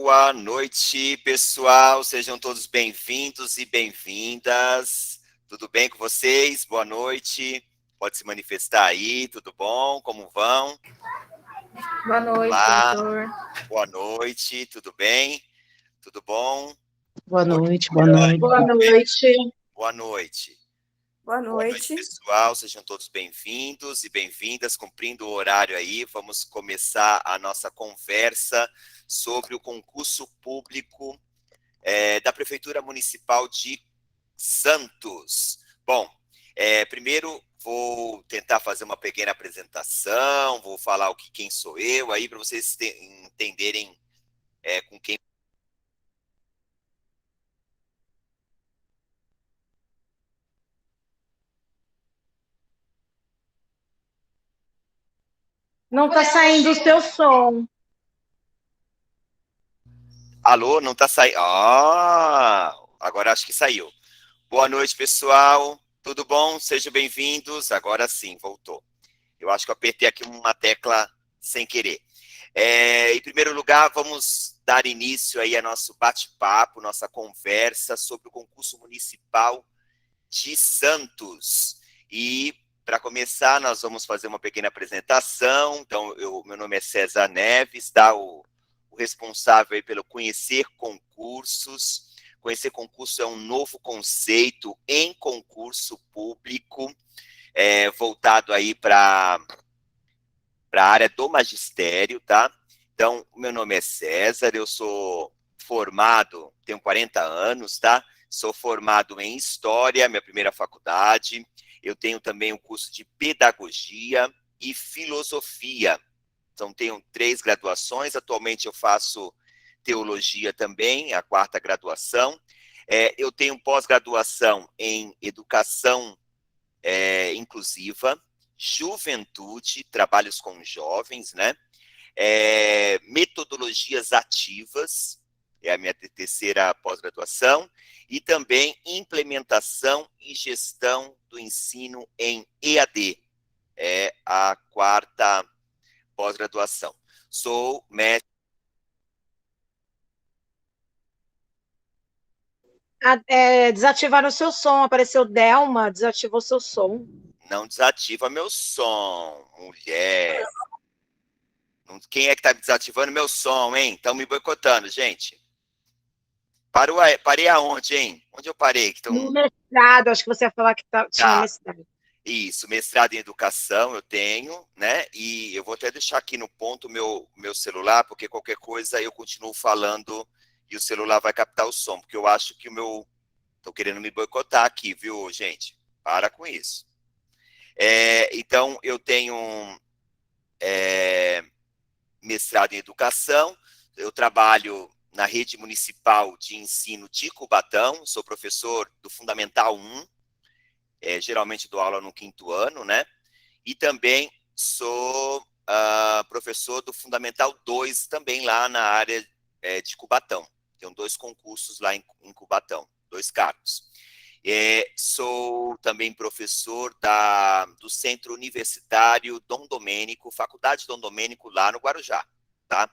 Boa noite, pessoal. Sejam todos bem-vindos e bem-vindas. Tudo bem com vocês? Boa noite. Pode se manifestar aí, tudo bom? Como vão? Boa noite, Olá. professor. Boa noite, tudo bem? Tudo bom? Boa noite, Boa noite. Boa noite. Boa noite. Boa Boa noite, pessoal. Sejam todos bem-vindos e bem-vindas. Cumprindo o horário aí, vamos começar a nossa conversa sobre o concurso público da Prefeitura Municipal de Santos. Bom, primeiro vou tentar fazer uma pequena apresentação, vou falar quem sou eu aí, para vocês entenderem com quem. Não está saindo o seu som. Alô, não está saindo? Agora acho que saiu. Boa noite, pessoal. Tudo bom? Sejam bem-vindos. Agora sim, voltou. Eu acho que eu apertei aqui uma tecla sem querer. Em primeiro lugar, vamos dar início aí a nosso bate-papo, nossa conversa sobre o concurso municipal de Santos. E, para começar, nós vamos fazer uma pequena apresentação. Então, meu nome é César Neves, tá? O responsável aí pelo Conhecer Concursos. Conhecer Concurso é um novo conceito em concurso público, voltado aí para a área do magistério, tá? Então, meu nome é César, eu sou formado, tenho 40 anos, tá? Sou formado em História, minha primeira faculdade. Eu tenho também um curso de Pedagogia e Filosofia. Então, tenho 3 graduações. Atualmente, eu faço Teologia também, a 4ª graduação. Eu tenho pós-graduação em Educação Inclusiva, Juventude, trabalhos com jovens, né? Metodologias ativas, é a minha terceira pós-graduação, e também implementação e gestão do ensino em EAD, é a 4ª pós-graduação. Sou mestre. Desativaram o seu som, apareceu Delma, desativou seu som. Não desativa meu som, mulher. Quem é que está desativando meu som, hein? Estão me boicotando, gente. Parei aonde, hein? Onde eu parei? No mestrado, acho que você ia falar que tinha mestrado. Isso, mestrado em educação eu tenho, né? E eu vou até deixar aqui no ponto meu celular, porque qualquer coisa eu continuo falando e o celular vai captar o som, porque eu acho que Estão querendo me boicotar aqui, viu, gente? Para com isso. Então, eu tenho mestrado em educação, eu trabalho na rede municipal de ensino de Cubatão, sou professor do Fundamental 1, geralmente dou aula no 5º ano, né? E também sou professor do Fundamental 2, também lá na área de Cubatão. Tenho 2 concursos lá em Cubatão, 2 cargos. Sou também professor do Centro Universitário Dom Domênico, Faculdade Dom Domênico, lá no Guarujá, tá?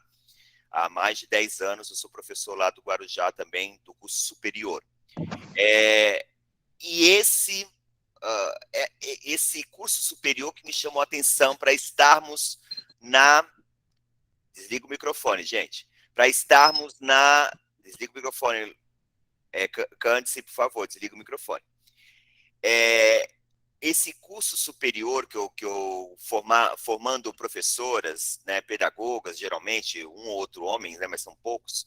Há mais de 10 anos eu sou professor lá do Guarujá também, do curso superior. E esse curso superior que me chamou a atenção para estarmos Desliga o microfone, gente. Para estarmos Desliga o microfone. Cândice, por favor, desliga o microfone. Esse curso superior que eu formando professoras, né, pedagogas, geralmente, um ou outro homem, né, mas são poucos,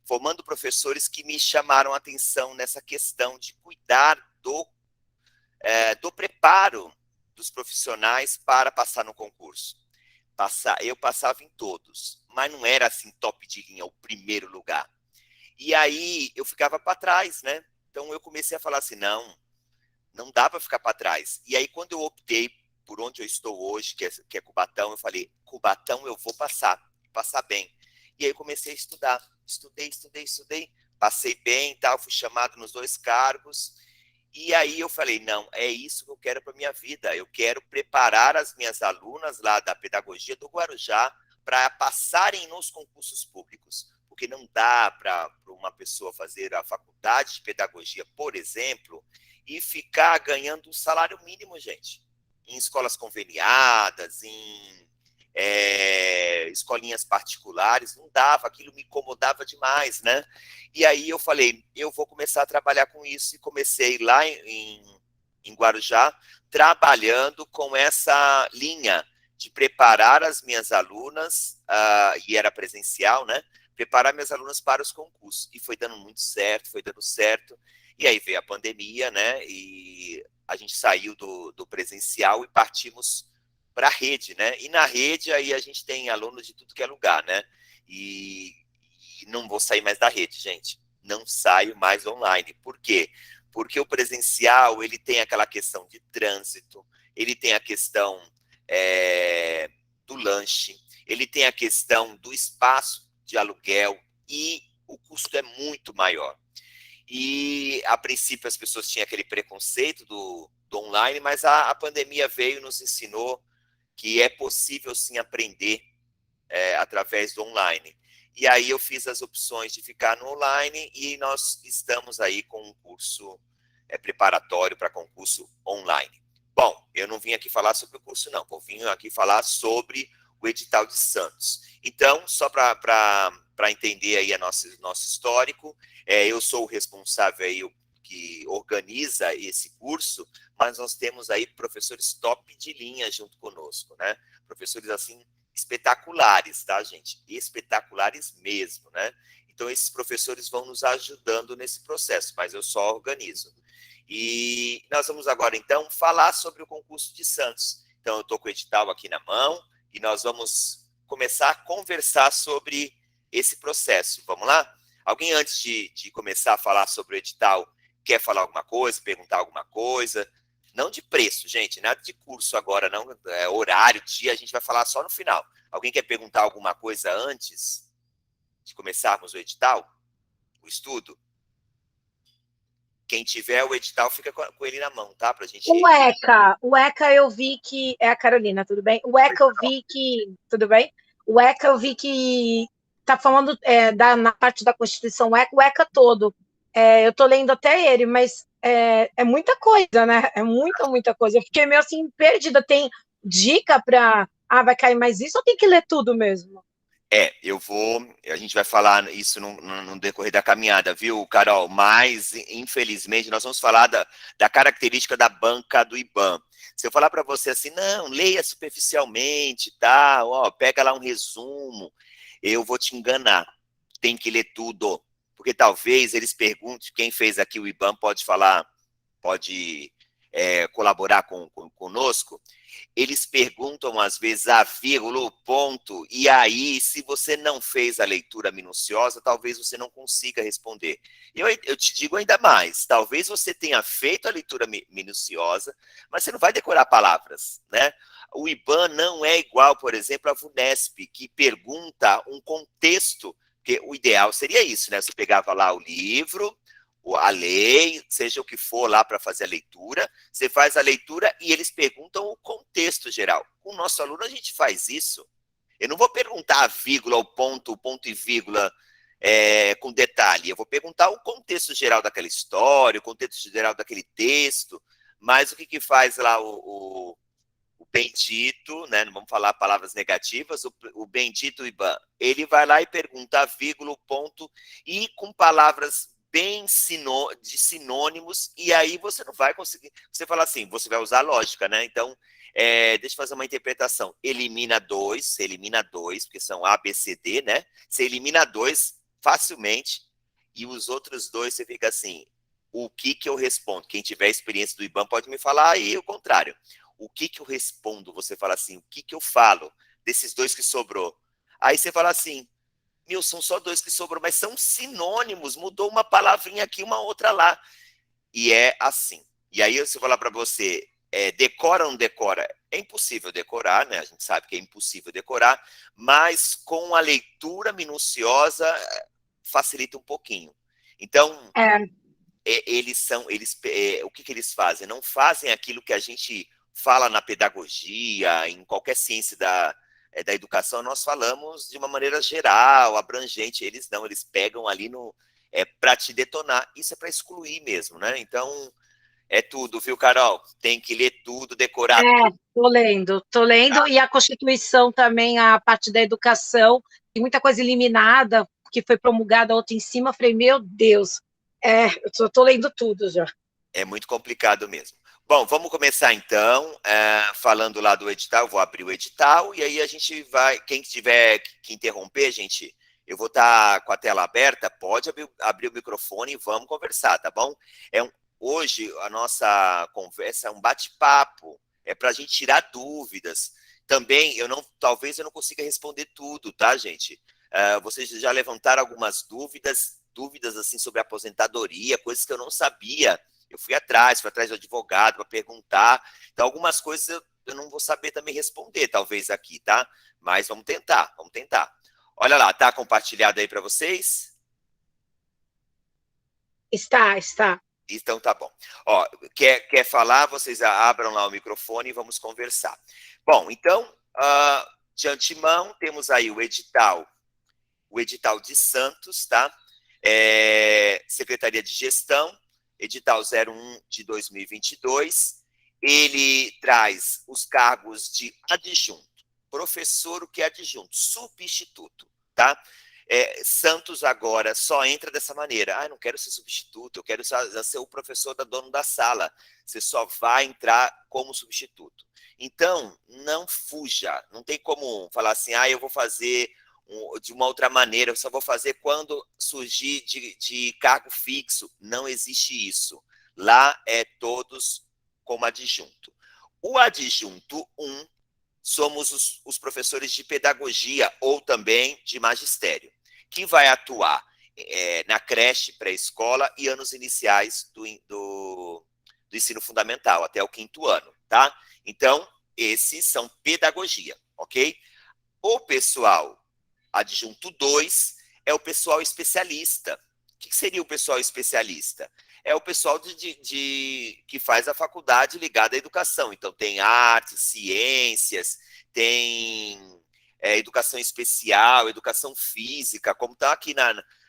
formando professores que me chamaram a atenção nessa questão de cuidar do preparo dos profissionais para passar no concurso. Eu passava em todos, mas não era assim top de linha, o primeiro lugar. E aí eu ficava para trás, né? Então eu comecei a falar assim, não dá para ficar para trás. E aí quando eu optei por onde eu estou hoje, que é Cubatão, eu falei, Cubatão eu vou passar bem. E aí eu comecei a estudar, estudei, passei bem, tal, fui chamado nos 2 cargos. E aí eu falei, não, é isso que eu quero para minha vida. Eu quero preparar as minhas alunas lá da pedagogia do Guarujá para passarem nos concursos públicos. porque não dá para uma pessoa fazer a faculdade de pedagogia, por exemplo, e ficar ganhando um salário mínimo, gente, em escolas conveniadas, em escolinhas particulares, não dava, aquilo me incomodava demais, né? E aí eu falei, eu vou começar a trabalhar com isso, e comecei lá em Guarujá, trabalhando com essa linha de preparar as minhas alunas, e era presencial, né? Preparar minhas alunas para os concursos. E foi dando muito certo, foi dando certo. E aí veio a pandemia, né? E a gente saiu do presencial e partimos para a rede, né? E na rede aí a gente tem alunos de tudo que é lugar, né? E não vou sair mais da rede, gente. Não saio mais online. Por quê? Porque o presencial, ele tem aquela questão de trânsito, ele tem a questão do lanche, ele tem a questão do espaço de aluguel e o custo é muito maior. E, a princípio, as pessoas tinham aquele preconceito do online, mas a pandemia veio e nos ensinou que é possível, sim, aprender através do online. E aí eu fiz as opções de ficar no online e nós estamos aí com um curso preparatório para concurso online. Bom, eu não vim aqui falar sobre o curso, não. Eu vim aqui falar sobre o edital de Santos. Então, só para entender aí nosso histórico, eu sou o responsável aí, que organiza esse curso, mas nós temos aí professores top de linha junto conosco, né? Professores, assim, espetaculares, tá, gente? Espetaculares mesmo, né? Então, esses professores vão nos ajudando nesse processo, mas eu só organizo. E nós vamos agora, então, falar sobre o concurso de Santos. Então, eu estou com o edital aqui na mão e nós vamos começar a conversar sobre esse processo. Vamos lá? Alguém, antes de começar a falar sobre o edital, quer falar alguma coisa, perguntar alguma coisa? Não de preço, gente, nada de curso agora, não, horário, dia, a gente vai falar só no final. Alguém quer perguntar alguma coisa antes de começarmos o edital, o estudo? Quem tiver o edital fica com ele na mão, tá? Pra gente. O ECA eu vi que. É a Carolina, tudo bem? O ECA eu vi que. Tudo bem? O ECA eu vi que tá falando na parte da Constituição ECA, o ECA todo. Eu tô lendo até ele, mas é muita coisa, né? É muita coisa. Eu fiquei meio assim, perdida. Tem dica para. Ah, vai cair mais isso ou tem que ler tudo mesmo? A gente vai falar isso no decorrer da caminhada, viu, Carol? Mas, infelizmente, nós vamos falar da característica da banca do IBAN. Se eu falar para você assim, não, leia superficialmente, tá? Ó, pega lá um resumo, eu vou te enganar. Tem que ler tudo. Porque talvez eles perguntem, quem fez aqui o IBAN pode falar, pode colaborar conosco. Eles perguntam, às vezes, a vírgula, o ponto, e aí, se você não fez a leitura minuciosa, talvez você não consiga responder. Eu te digo ainda mais, talvez você tenha feito a leitura minuciosa, mas você não vai decorar palavras, né? O IBAN não é igual, por exemplo, a VUNESP, que pergunta um contexto, porque o ideal seria isso, né? Você pegava lá o livro, a lei, seja o que for lá para fazer a leitura, você faz a leitura e eles perguntam o contexto geral. Com o nosso aluno, a gente faz isso. Eu não vou perguntar a vírgula, o ponto e vírgula com detalhe. Eu vou perguntar o contexto geral daquela história, o contexto geral daquele texto, mas o que faz lá o bendito, né? Não vamos falar palavras negativas, o bendito IBAN, ele vai lá e pergunta a vírgula, o ponto, e com palavras bem de sinônimos, e aí você não vai conseguir. Você fala assim, você vai usar a lógica, né? Então, deixa eu fazer uma interpretação. Elimina dois, porque são A, B, C, D, né? Você elimina dois facilmente, e os outros dois você fica assim, o que eu respondo? Quem tiver experiência do IBAN pode me falar, e o contrário. O que eu respondo? Você fala assim, o que eu falo desses dois que sobrou? Aí você fala assim, são só dois que sobrou, mas são sinônimos, mudou uma palavrinha aqui, uma outra lá. E é assim. E aí, se eu falar para você, decora ou não decora? É impossível decorar, né? A gente sabe que é impossível decorar, mas com a leitura minuciosa facilita um pouquinho. Então, É, o que eles fazem? Não fazem aquilo que a gente fala na pedagogia, em qualquer ciência da educação, nós falamos de uma maneira geral, abrangente. Eles não, eles pegam ali no para te detonar. Isso é para excluir mesmo, né? Então, é tudo, viu, Carol? Tem que ler tudo, decorar tudo. Tô lendo, e a Constituição também, a parte da educação, tem muita coisa eliminada, que foi promulgada outra em cima, falei, meu Deus, eu tô lendo tudo já. É muito complicado mesmo. Bom, vamos começar então, falando lá do edital. Eu vou abrir o edital e aí a gente vai. Quem tiver que interromper, gente, eu vou estar com a tela aberta, pode abrir o microfone e vamos conversar, tá bom? Hoje a nossa conversa é um bate-papo, é para a gente tirar dúvidas. Também, talvez eu não consiga responder tudo, tá, gente? Vocês já levantaram algumas dúvidas assim sobre aposentadoria, coisas que eu não sabia. Eu fui atrás do advogado para perguntar. Então, algumas coisas eu não vou saber também responder, talvez aqui, tá? Mas vamos tentar, vamos tentar. Olha lá, tá compartilhado aí para vocês? Está. Então tá bom. Ó, quer falar? Vocês abram lá o microfone e vamos conversar. Bom, então, de antemão, temos aí o edital de Santos, tá? Secretaria de Gestão, edital 01 de 2022. Ele traz os cargos de adjunto, professor, o que é adjunto? Substituto, tá? Santos agora só entra dessa maneira. Não quero ser substituto, eu quero ser o professor dono da sala. Você só vai entrar como substituto. Então, não fuja. Não tem como falar assim, eu vou fazer de uma outra maneira, eu só vou fazer quando surgir de cargo fixo. Não existe isso. Lá é todos como adjunto. O adjunto 1 somos os professores de pedagogia ou também de magistério, que vai atuar na creche, pré-escola e anos iniciais do ensino fundamental, até o 5º ano, tá? Então, esses são pedagogia, ok? O pessoal adjunto 2 é o pessoal especialista. O que seria o pessoal especialista? É o pessoal que faz a faculdade ligada à educação. Então, tem artes, ciências, tem educação especial, educação física, como está aqui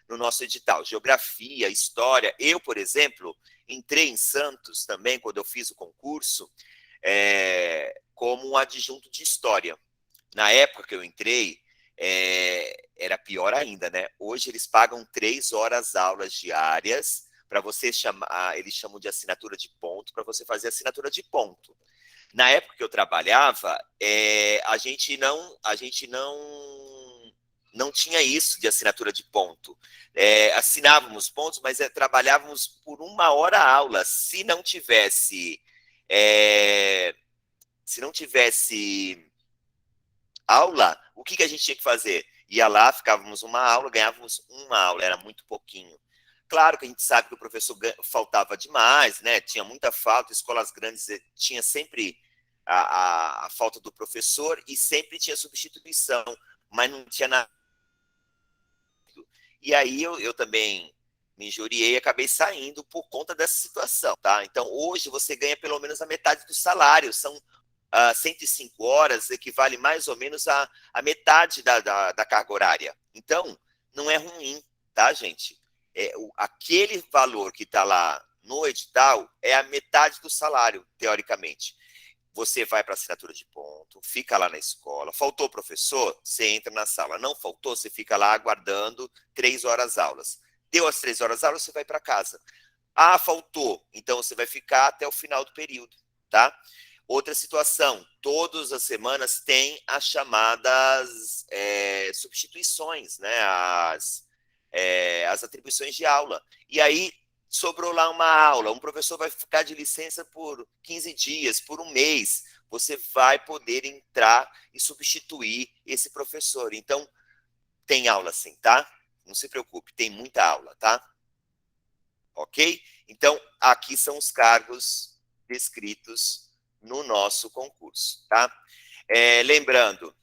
no nosso edital, geografia, história. Eu, por exemplo, entrei em Santos também, quando eu fiz o concurso, como um adjunto de história. Na época que eu entrei, era pior ainda, né? Hoje eles pagam 3 horas aulas diárias para você chamar, eles chamam de assinatura de ponto, para você fazer assinatura de ponto. Na época que eu trabalhava, a gente não tinha isso de assinatura de ponto. Assinávamos pontos, mas trabalhávamos por 1 hora a aula. Se não tivesse aula, o que a gente tinha que fazer? Ia lá, ficávamos 1 aula, ganhávamos 1 aula, era muito pouquinho. Claro que a gente sabe que o professor faltava demais, né? Tinha muita falta, escolas grandes tinha sempre a falta do professor e sempre tinha substituição, mas não tinha nada. E aí eu também me injuriei e acabei saindo por conta dessa situação, tá? Então, hoje você ganha pelo menos a metade do salário, são 105 horas, equivale mais ou menos a metade da carga horária. Então, não é ruim, tá, gente? Aquele valor que está lá no edital é a metade do salário, teoricamente. Você vai para a assinatura de ponto, fica lá na escola. Faltou professor? Você entra na sala. Não faltou? Você fica lá aguardando 3 horas aulas. Deu as 3 horas aulas, você vai para casa. Faltou. Então, você vai ficar até o final do período, tá? Outra situação, todas as semanas tem as chamadas substituições, né? As atribuições de aula. E aí, sobrou lá uma aula, um professor vai ficar de licença por 15 dias, por 1 mês, você vai poder entrar e substituir esse professor. Então, tem aula sim, tá? Não se preocupe, tem muita aula, tá? Ok? Então, aqui são os cargos descritos no nosso concurso, tá? Lembrando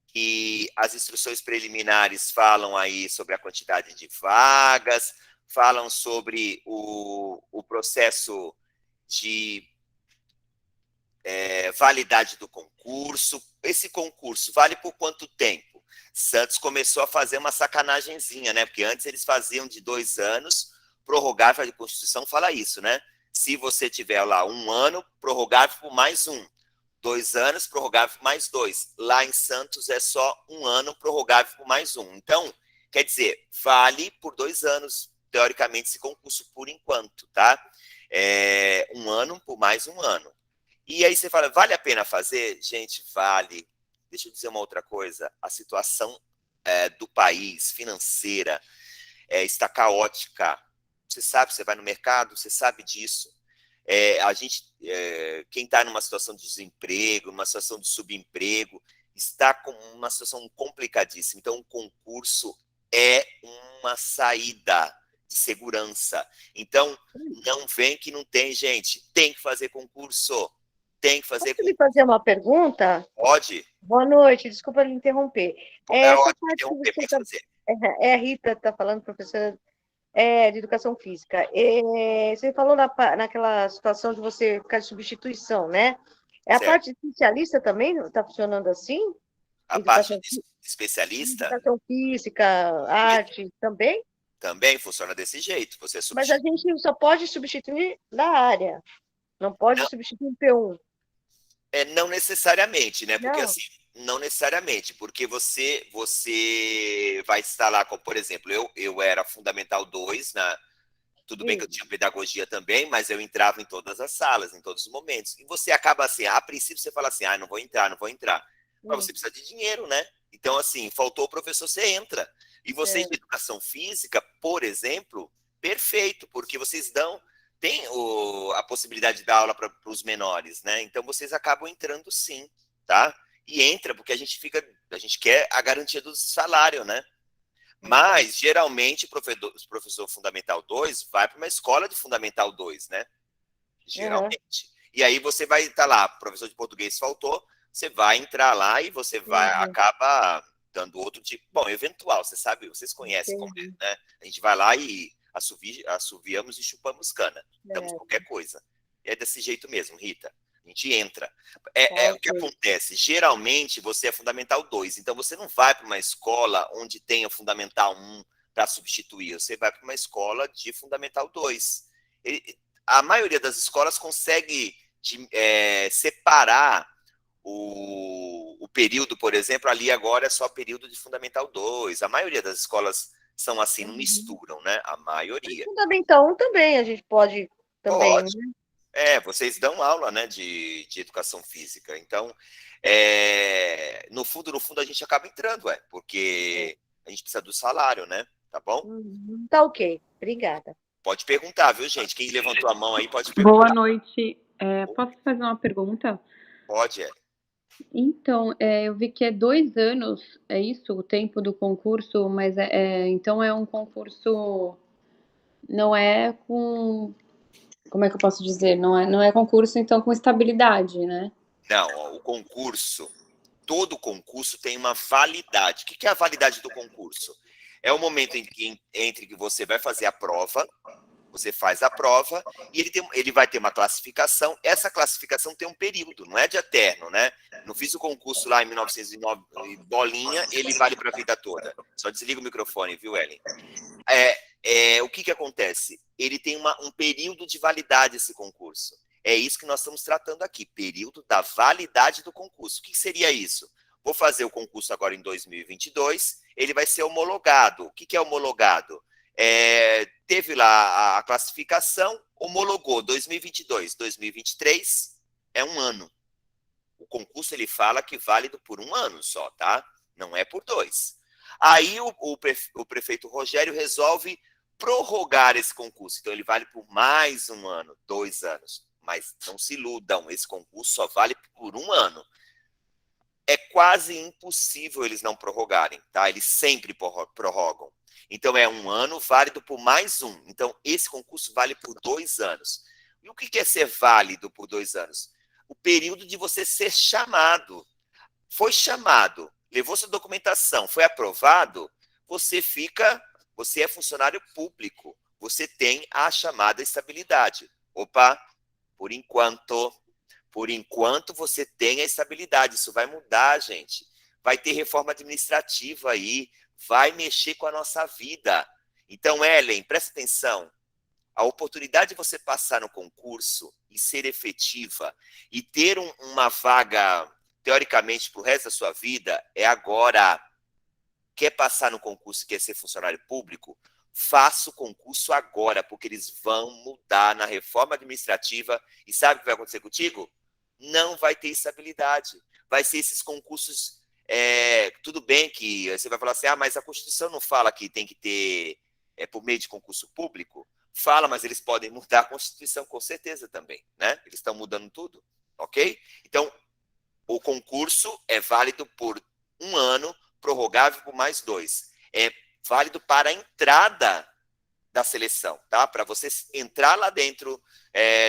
que as instruções preliminares falam aí sobre a quantidade de vagas, falam sobre o processo de validade do concurso. Esse concurso vale por quanto tempo? Santos começou a fazer uma sacanagemzinha, né? Porque antes eles faziam de 2 anos, prorrogar, a Constituição fala isso, né? Se você tiver lá 1 ano, prorrogar por mais 1. 2 anos, prorrogável por mais 2. Lá em Santos é só 1 ano, prorrogável por mais 1. Então, quer dizer, vale por 2 anos, teoricamente, esse concurso por enquanto, tá? 1 ano por mais 1 ano. E aí você fala, vale a pena fazer? Gente, vale. Deixa eu dizer uma outra coisa. A situação do país, financeira, está caótica. Você sabe, você vai no mercado, você sabe disso. Quem está numa situação de desemprego, numa situação de subemprego, está com uma situação complicadíssima. Então, o concurso é uma saída de segurança. Então, não vem que não tem, gente. Tem que fazer concurso. Tem que fazer concurso. Posso lhe fazer uma pergunta? Pode. Boa noite, desculpa lhe interromper. Essa parte interromper, pode fazer. A Rita está falando, professora de educação física. Você falou naquela situação de você ficar de substituição, né? A parte de especialista também está funcionando assim? A parte de especialista? Educação física, arte, também? Também funciona desse jeito. Você Mas a gente só pode substituir da área, não pode substituir o P1. Não necessariamente, né? Porque assim, não necessariamente, porque você vai estar lá, como, por exemplo, eu era Fundamental 2, tudo bem que eu tinha pedagogia também, mas eu entrava em todas as salas, em todos os momentos. E você acaba assim, a princípio você fala assim, não vou entrar. Mas você precisa de dinheiro, né? Então, assim, faltou o professor, você entra. E vocês de educação física, por exemplo, perfeito, porque vocês tem a possibilidade de dar aula para os menores, né? Então, vocês acabam entrando sim, tá? E entra porque a gente quer a garantia do salário, né? Mas, geralmente, o professor Fundamental 2 vai para uma escola de Fundamental 2, né? Geralmente. E aí você vai estar lá, professor de português faltou, você vai entrar lá e você acaba dando outro tipo. Bom, eventual, você sabe, vocês conhecem como é, né? A gente vai lá e assoviamos e chupamos cana. Damos qualquer coisa. É desse jeito mesmo, Rita. A gente entra. O que acontece? Geralmente você é Fundamental 2, então você não vai para uma escola onde tenha Fundamental 1 para substituir, você vai para uma escola de Fundamental 2. A maioria das escolas consegue separar o período, por exemplo, ali agora é só período de Fundamental 2. A maioria das escolas são assim, não misturam, né? A maioria. Fundamental 1 também, a gente pode também. Pode. Vocês dão aula, né, de educação física. Então, no fundo, a gente acaba entrando, porque a gente precisa do salário, né? Tá bom? Tá ok. Obrigada. Pode perguntar, viu, gente? Quem levantou a mão aí pode perguntar. Boa noite. Posso fazer uma pergunta? Pode, Então, eu vi que é 2 anos, é isso, o tempo do concurso, mas então é um concurso, não é com, como é que eu posso dizer? Não é concurso, então, com estabilidade, né? Não, o concurso, todo concurso tem uma validade. O que é a validade do concurso? É o momento entre que você vai fazer a prova, você faz a prova e ele vai ter uma classificação. Essa classificação tem um período, não é de eterno, né? Não fiz o concurso lá em 1909, bolinha, ele vale para a vida toda. Só desliga o microfone, viu, Ellen? O que acontece? Ele tem um período de validade, esse concurso. É isso que nós estamos tratando aqui, período da validade do concurso. O que seria isso? Vou fazer o concurso agora em 2022, ele vai ser homologado. O que é homologado? Teve lá a classificação, homologou 2022, 2023, é 1 ano. O concurso ele fala que válido por 1 ano só, tá? Não é por 2. Aí o prefeito Rogério resolve prorrogar esse concurso. Então ele vale por mais 1 ano, 2 anos. Mas não se iludam, esse concurso só vale por 1 ano. É quase impossível eles não prorrogarem, tá? Eles sempre prorrogam. Então, é 1 ano válido por mais 1. Então, esse concurso vale por 2 anos. E o que é ser válido por 2 anos? O período de você ser chamado. Foi chamado, levou sua documentação, foi aprovado, você é funcionário público. Você tem a chamada estabilidade. Opa, por enquanto, Por enquanto, você tem a estabilidade. Isso vai mudar, gente. Vai ter reforma administrativa aí, vai mexer com a nossa vida. Então, Ellen, presta atenção. A oportunidade de você passar no concurso e ser efetiva e ter uma vaga, teoricamente, para o resto da sua vida, é agora. Quer passar no concurso e quer ser funcionário público? Faça o concurso agora, porque eles vão mudar na reforma administrativa. E sabe o que vai acontecer contigo? Não vai ter estabilidade. Vai ser esses concursos... tudo bem que você vai falar assim, mas a Constituição não fala que tem que ter por meio de concurso público? Fala, mas eles podem mudar a Constituição com certeza também, né? Eles estão mudando tudo, ok? Então, o concurso é válido por 1 ano, prorrogável por mais 2. É válido para a entrada da seleção, tá? Para você entrar lá dentro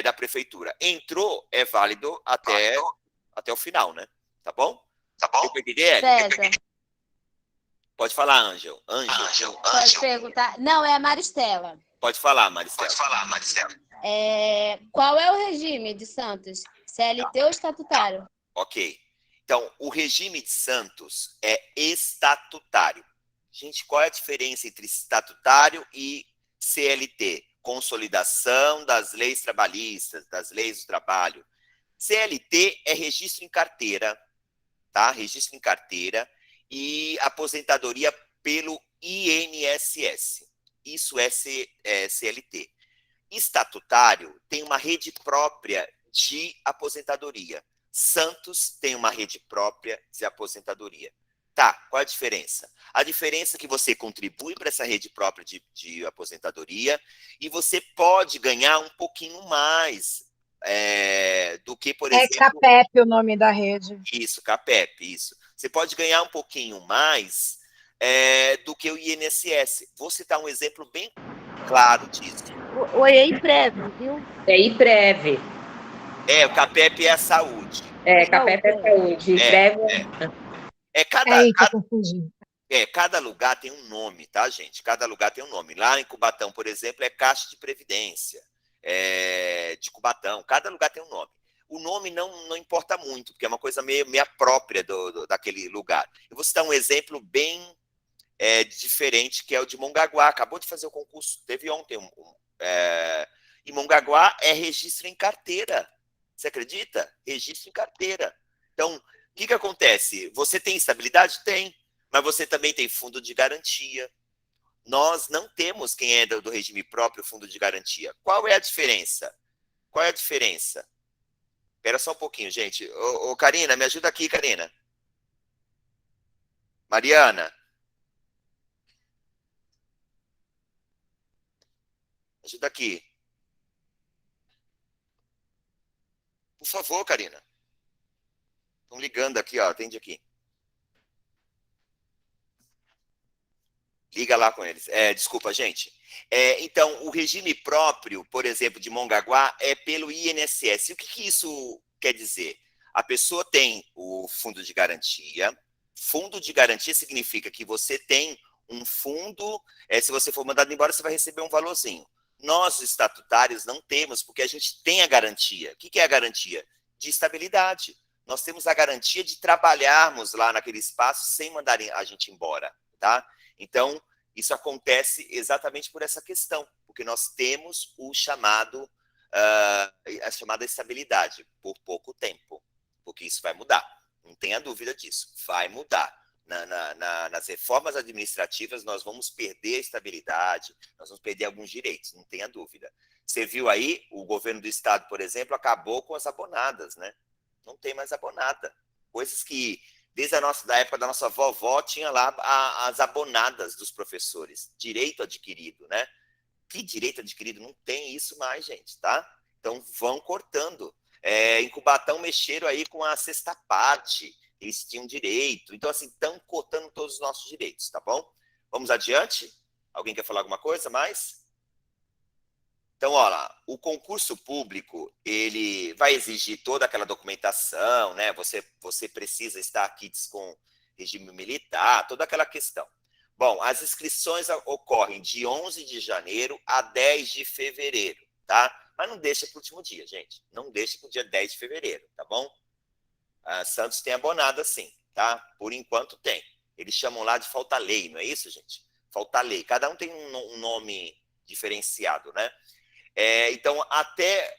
da prefeitura. Entrou, é válido até o final, né? Tá bom? Tá bom? César, Pode falar, Ângel. pode perguntar. Não, é a Maristela. Pode falar, Maristela. Qual é o regime de Santos? CLT ou estatutário? Ok. Então, o regime de Santos é estatutário. Gente, qual é a diferença entre estatutário e CLT? Consolidação das leis trabalhistas, das leis do trabalho. CLT é registro em carteira, tá? Registro em carteira e aposentadoria pelo INSS. Isso é CLT. Estatutário tem uma rede própria de aposentadoria. Santos tem uma rede própria de aposentadoria. Tá, qual a diferença? A diferença é que você contribui para essa rede própria de aposentadoria e você pode ganhar um pouquinho mais do que, por exemplo... É CAPEP o nome da rede. Isso, CAPEP, isso. Você pode ganhar um pouquinho mais do que o INSS. Vou citar um exemplo bem claro disso. O EIPREV, viu? EIPREV. O CAPEP é a saúde. CAPEP é saúde. Cada lugar tem um nome, tá, gente? Cada lugar tem um nome. Lá em Cubatão, por exemplo, é Caixa de Previdência, de Cubatão. Cada lugar tem um nome. O nome não importa muito, porque é uma coisa meio própria daquele lugar. Eu vou citar um exemplo bem diferente, que é o de Mongaguá. Acabou de fazer o concurso, teve ontem. Em Mongaguá é registro em carteira. Você acredita? Registro em carteira. Então, o que acontece? Você tem estabilidade? Tem. Mas você também tem fundo de garantia. Nós não temos, quem é do regime próprio, fundo de garantia. Qual é a diferença? Qual é a diferença? Espera só um pouquinho, gente. Ô, Karina, me ajuda aqui, Karina. Mariana. Ajuda aqui. Por favor, Karina. Estão ligando aqui, ó. Atende aqui. Liga lá com eles. Desculpa, gente. Então, o regime próprio, por exemplo, de Mongaguá, é pelo INSS. O que isso quer dizer? A pessoa tem o fundo de garantia. Fundo de garantia significa que você tem um fundo. Se você for mandado embora, você vai receber um valorzinho. Nós, estatutários, não temos, porque a gente tem a garantia. O que é a garantia? De estabilidade. Nós temos a garantia de trabalharmos lá naquele espaço sem mandarem a gente embora, tá? Então, isso acontece exatamente por essa questão, porque nós temos a chamada estabilidade por pouco tempo, porque isso vai mudar, não tenha dúvida disso, vai mudar. Nas reformas administrativas, nós vamos perder a estabilidade, nós vamos perder alguns direitos, não tenha dúvida. Você viu aí, o governo do estado, por exemplo, acabou com as abonadas, né? Não tem mais abonada. Coisas que, desde da época da nossa vovó, tinha lá as abonadas dos professores. Direito adquirido, né? Que direito adquirido? Não tem isso mais, gente, tá? Então, vão cortando. Em Cubatão, mexeram aí com a sexta parte. Eles tinham direito. Então, assim, estão cortando todos os nossos direitos, tá bom? Vamos adiante? Alguém quer falar alguma coisa mais? Então, olha lá, o concurso público, ele vai exigir toda aquela documentação, né? Você precisa estar quites com regime militar, toda aquela questão. Bom, as inscrições ocorrem de 11 de janeiro a 10 de fevereiro, tá? Mas não deixa para o último dia, gente. Não deixa para o dia 10 de fevereiro, tá bom? Santos tem abonado assim, tá? Por enquanto tem. Eles chamam lá de falta-lei, não é isso, gente? Falta-lei. Cada um tem um nome diferenciado, né? Então,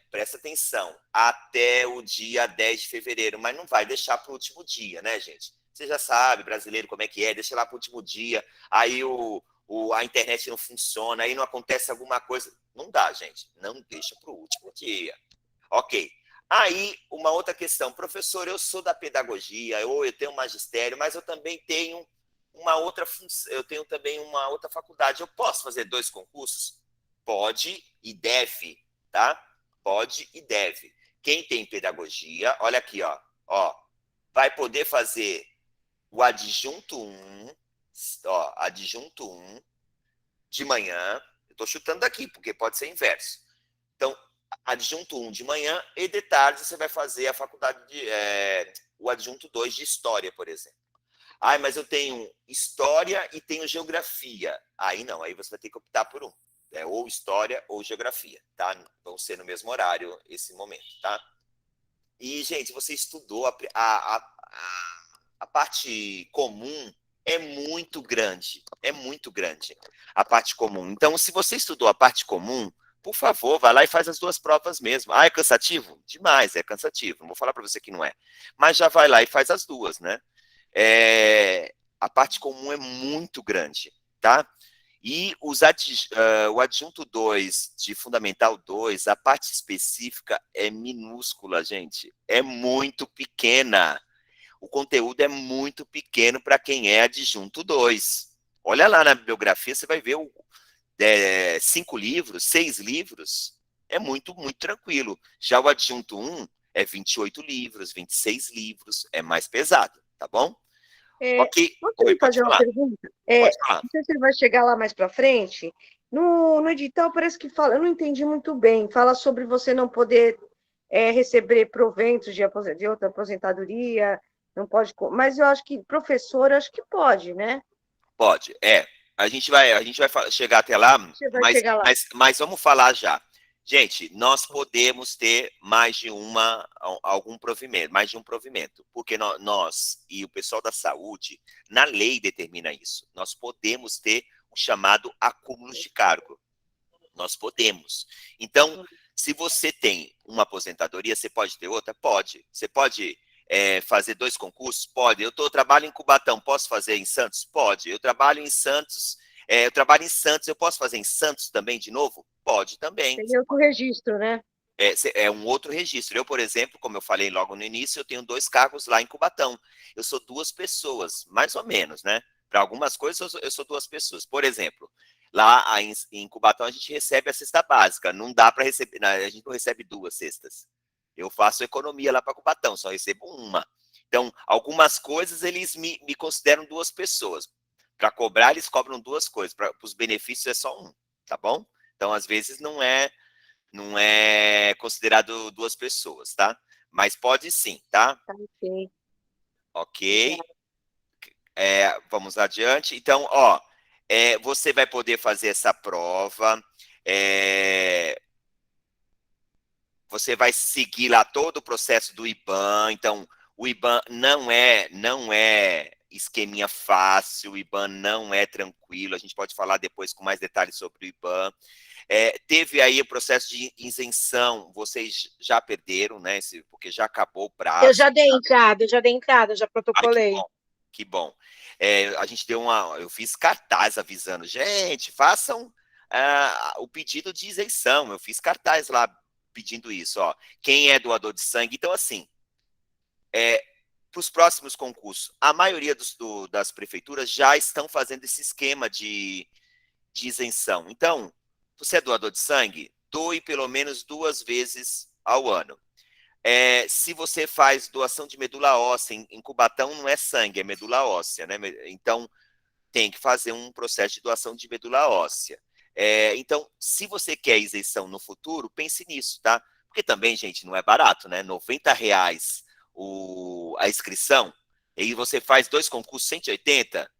presta atenção, até o dia 10 de fevereiro, mas não vai deixar para o último dia, né, gente? Você já sabe, brasileiro, como é que é, deixa lá para o último dia, aí a internet não funciona, aí não acontece alguma coisa. Não dá, gente, não deixa para o último dia. Ok. Aí, uma outra questão, professor, eu sou da pedagogia, ou eu tenho um magistério, mas eu também tenho uma outra função, eu tenho também uma outra faculdade. Eu posso fazer 2 concursos? Pode e deve, tá? Pode e deve. Quem tem pedagogia, olha aqui, ó, vai poder fazer o adjunto 1, adjunto 1 de manhã. Eu estou chutando aqui, porque pode ser inverso. Então, adjunto 1 de manhã e de tarde você vai fazer a faculdade o adjunto 2 de história, por exemplo. Mas eu tenho história e tenho geografia. Aí não, aí você vai ter que optar por um. Ou história ou geografia, tá? Vão ser no mesmo horário esse momento, tá? E, gente, você estudou a parte comum é muito grande, a parte comum. Então, se você estudou a parte comum, por favor, vai lá e faz as 2 provas mesmo. É cansativo? Demais, é cansativo. Não vou falar para você que não é. Mas já vai lá e faz as 2, né? A parte comum é muito grande, tá? E o adjunto 2 de Fundamental 2, a parte específica é minúscula, gente. É muito pequena. O conteúdo é muito pequeno para quem é adjunto 2. Olha lá na bibliografia, você vai ver 5 livros, 6 livros. É muito, muito tranquilo. Já o adjunto 1 é 28 livros, 26 livros. É mais pesado, tá bom? Ok. Posso lhe fazer uma pergunta? Pode falar. Não sei se você vai chegar lá mais para frente. No edital parece que fala, eu não entendi muito bem, fala sobre você não poder receber proventos de outra aposentadoria, não pode, mas eu acho que professor, acho que pode, né? Pode, a gente vai chegar até lá, Você vai chegar lá. mas vamos falar já. Gente, nós podemos ter mais de algum provimento, mais de um provimento, porque nós e o pessoal da saúde, na lei determina isso. Nós podemos ter o chamado acúmulo de cargo. Nós podemos. Então, se você tem uma aposentadoria, você pode ter outra? Pode. Você pode fazer 2 concursos? Pode. Eu trabalho em Cubatão, posso fazer em Santos? Pode. Eu trabalho em Santos, eu posso fazer em Santos também de novo? Pode também. Tem outro registro, né? É um outro registro. Eu, por exemplo, como eu falei logo no início, eu tenho 2 cargos lá em Cubatão. Eu sou 2 pessoas, mais ou menos, né? Para algumas coisas, eu sou 2 pessoas. Por exemplo, lá em Cubatão, a gente recebe a cesta básica. Não dá para receber, a gente não recebe 2 cestas. Eu faço economia lá para Cubatão, só recebo uma. Então, algumas coisas, eles me consideram 2 pessoas. Para cobrar, eles cobram 2 coisas. Para os benefícios, é só um, tá bom? Então, às vezes, não é considerado 2 pessoas, tá? Mas pode sim, tá? Ok. Ok. Vamos adiante. Então, você vai poder fazer essa prova. Você vai seguir lá todo o processo do IBAN. Então, o IBAN não é esqueminha fácil, o IBAN não é tranquilo. A gente pode falar depois com mais detalhes sobre o IBAN. Teve aí o processo de isenção, vocês já perderam, né? Porque já acabou o prazo. Eu já dei entrada, já protocolei. Que bom. A gente eu fiz cartaz avisando, gente, façam o pedido de isenção. Eu fiz cartaz lá pedindo isso, quem é doador de sangue. Então, assim, para os próximos concursos, a maioria das prefeituras já estão fazendo esse esquema de isenção. Então, você é doador de sangue? Doe pelo menos 2 vezes ao ano. Se você faz doação de medula óssea, em Cubatão não é sangue, é medula óssea, né? Então, tem que fazer um processo de doação de medula óssea. Então, se você quer isenção no futuro, pense nisso, tá? Porque também, gente, não é barato, né? R$90 a inscrição, e você faz 2 concursos, 180?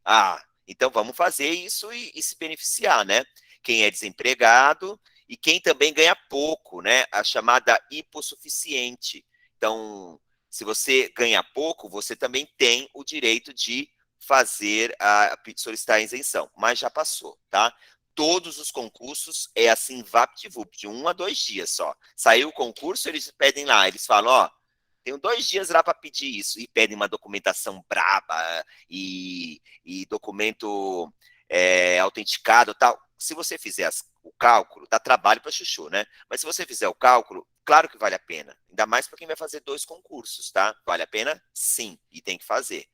Então vamos fazer isso e se beneficiar, né? Quem é desempregado e quem também ganha pouco, né? A chamada hipossuficiente. Então, se você ganha pouco, você também tem o direito de solicitar a isenção, mas já passou, tá? Todos os concursos é assim, vapt-vupt, de 1 a 2 dias só. Saiu o concurso, eles pedem lá, eles falam, ó, tenho 2 dias lá para pedir isso, e pedem uma documentação braba, e documento autenticado e tal. Se você fizer o cálculo, dá trabalho para chuchu, né? Mas se você fizer o cálculo, claro que vale a pena. Ainda mais para quem vai fazer 2 concursos, tá? Vale a pena? Sim, e tem que fazer.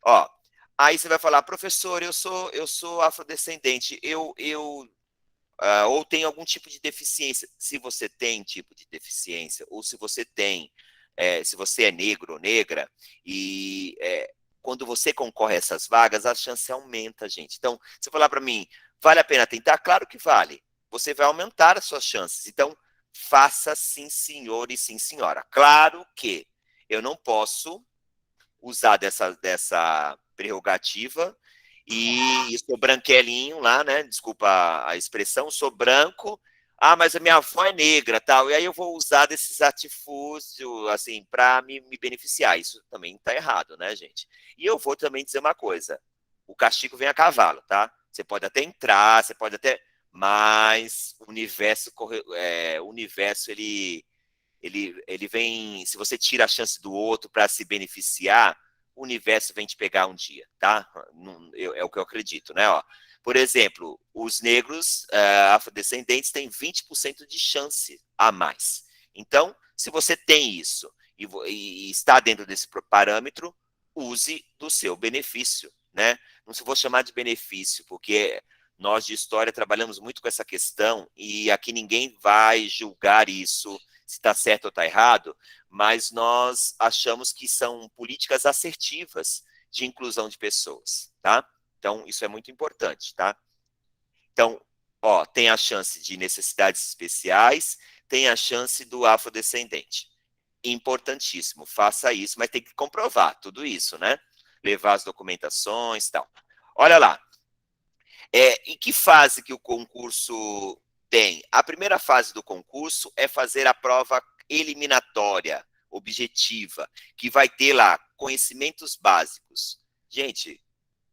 Ó, aí você vai falar, professor, eu sou afrodescendente, ou tenho algum tipo de deficiência. Se você tem tipo de deficiência, ou se você se você é negro ou negra, e quando você concorre a essas vagas, a chance aumenta, gente. Então, se falar para mim, vale a pena tentar? Claro que vale. Você vai aumentar as suas chances. Então, faça sim, senhor e sim, senhora. Claro que eu não posso usar dessa prerrogativa e sou branquelinho lá, né? Desculpa a expressão, sou branco. Ah, mas a minha avó é negra, tal. E aí eu vou usar desses artifícios, assim, para me beneficiar. Isso também está errado, né, gente? E eu vou também dizer uma coisa: o castigo vem a cavalo, tá? Você pode até entrar, você pode até, mas o universo ele vem, se você tira a chance do outro para se beneficiar, o universo vem te pegar um dia, tá? É o que eu acredito, né? Ó, por exemplo, os negros afrodescendentes têm 20% de chance a mais. Então, se você tem isso e está dentro desse parâmetro, use do seu benefício, né? Não se vou chamar de benefício, porque nós de história trabalhamos muito com essa questão e aqui ninguém vai julgar isso, se está certo ou está errado, mas nós achamos que são políticas assertivas de inclusão de pessoas, tá? Então, isso é muito importante, tá? Então, ó, tem a chance de necessidades especiais, tem a chance do afrodescendente. Importantíssimo, faça isso, mas tem que comprovar tudo isso, né? Levar as documentações e tal. Olha lá, em que fase que o concurso tem? A primeira fase do concurso é fazer a prova eliminatória, objetiva, que vai ter lá conhecimentos básicos. Gente,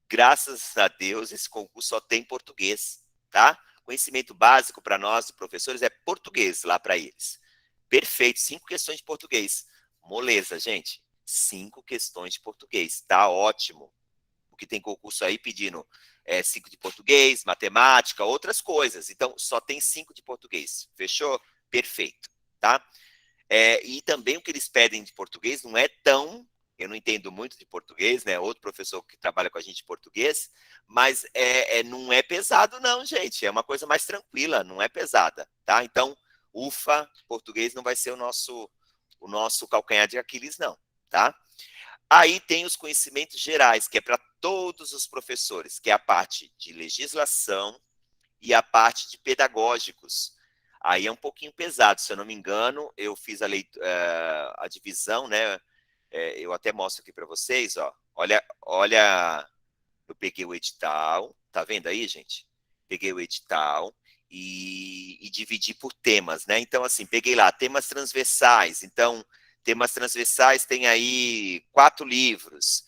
graças a Deus, esse concurso só tem português, tá? Conhecimento básico para nós, professores, é português lá para eles. Perfeito, 5 questões de português. Moleza, gente. 5 questões de português, tá ótimo. Porque tem concurso aí pedindo 5 de português, matemática, outras coisas. Então, só tem 5 de português. Fechou? Perfeito, tá? E também o que eles pedem de português não é tão... Eu não entendo muito de português, né? Outro professor que trabalha com a gente de português, mas não é pesado não, gente. É uma coisa mais tranquila, não é pesada, tá? Então, ufa, português não vai ser o nosso calcanhar de Aquiles, não, tá? Aí tem os conhecimentos gerais, que é para todos os professores, que é a parte de legislação e a parte de pedagógicos. Aí é um pouquinho pesado, se eu não me engano, eu fiz a divisão, né? Eu até mostro aqui para vocês, ó. Olha, eu peguei o edital, tá vendo aí, gente? Peguei o edital e dividi por temas, né? Então, assim, peguei lá temas transversais. Então, temas transversais tem aí 4 livros.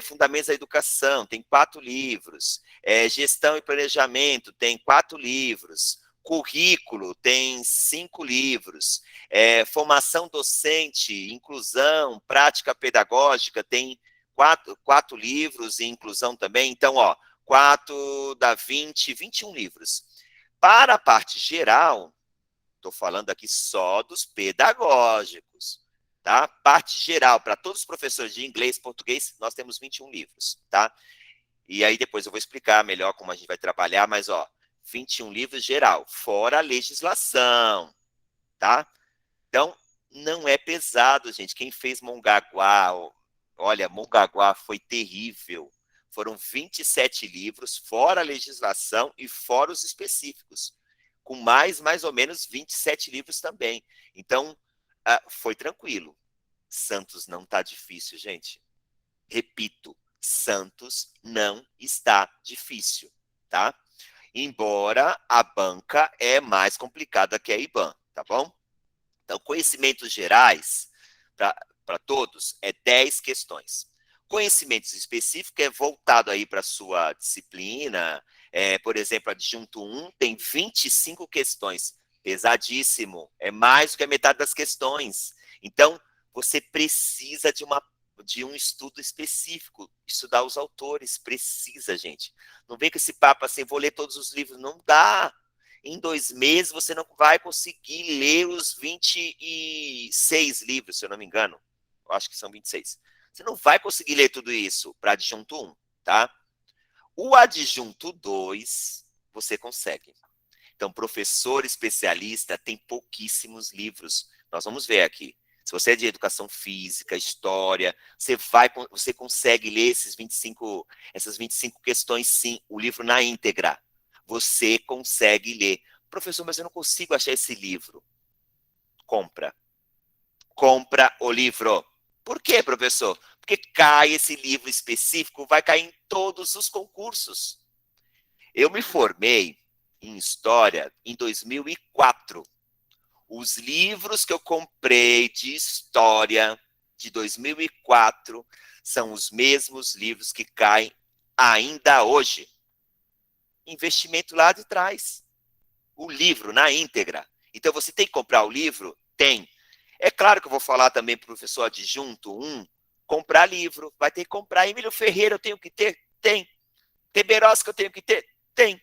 Fundamentos da Educação, tem 4 livros. Gestão e Planejamento, tem 4 livros. Currículo, tem 5 livros. Formação docente, inclusão, prática pedagógica, tem 4 livros e inclusão também. Então, ó, 4 dá 21 livros. Para a parte geral, estou falando aqui só dos pedagógicos, tá? Parte geral, para todos os professores de inglês, português, nós temos 21 livros, tá? E aí depois eu vou explicar melhor como a gente vai trabalhar, mas, ó, 21 livros geral, fora a legislação, tá? Então, não é pesado, gente. Quem fez Mongaguá, olha, Mongaguá foi terrível. Foram 27 livros, fora a legislação e fora os específicos, com mais ou menos 27 livros também. Então, foi tranquilo. Santos não está difícil, gente. Repito, Santos não está difícil, tá? embora a banca é mais complicada que a IBAN, tá bom? Então, conhecimentos gerais, para todos, é 10 questões. Conhecimentos específicos é voltado aí para a sua disciplina. Por exemplo, adjunto 1 tem 25 questões. Pesadíssimo. É mais do que a metade das questões. Então, você precisa de um estudo específico. Estudar os autores. Precisa, gente. Não vem com esse papo assim, vou ler todos os livros. Não dá. Em 2 meses, você não vai conseguir ler os 26 livros, se eu não me engano. Eu acho que são 26. Você não vai conseguir ler tudo isso para adjunto 1, tá? O adjunto 2, você consegue. Então, professor especialista tem pouquíssimos livros. Nós vamos ver aqui. Se você é de educação física, história, você consegue ler essas 25 questões, sim, o livro na íntegra. Você consegue ler. Professor, mas eu não consigo achar esse livro. Compra. Compra o livro. Por quê, professor? Porque cai esse livro específico, vai cair em todos os concursos. Eu me formei em História em 2004. Os livros que eu comprei de História de 2004 são os mesmos livros que caem ainda hoje. Investimento lá de trás. O livro na íntegra. Então, você tem que comprar o livro? Tem. É claro que eu vou falar também para o professor adjunto 1, comprar livro. Vai ter que comprar. Emílio Ferreira eu tenho que ter? Tem. Teberoski eu tenho que ter? Tem.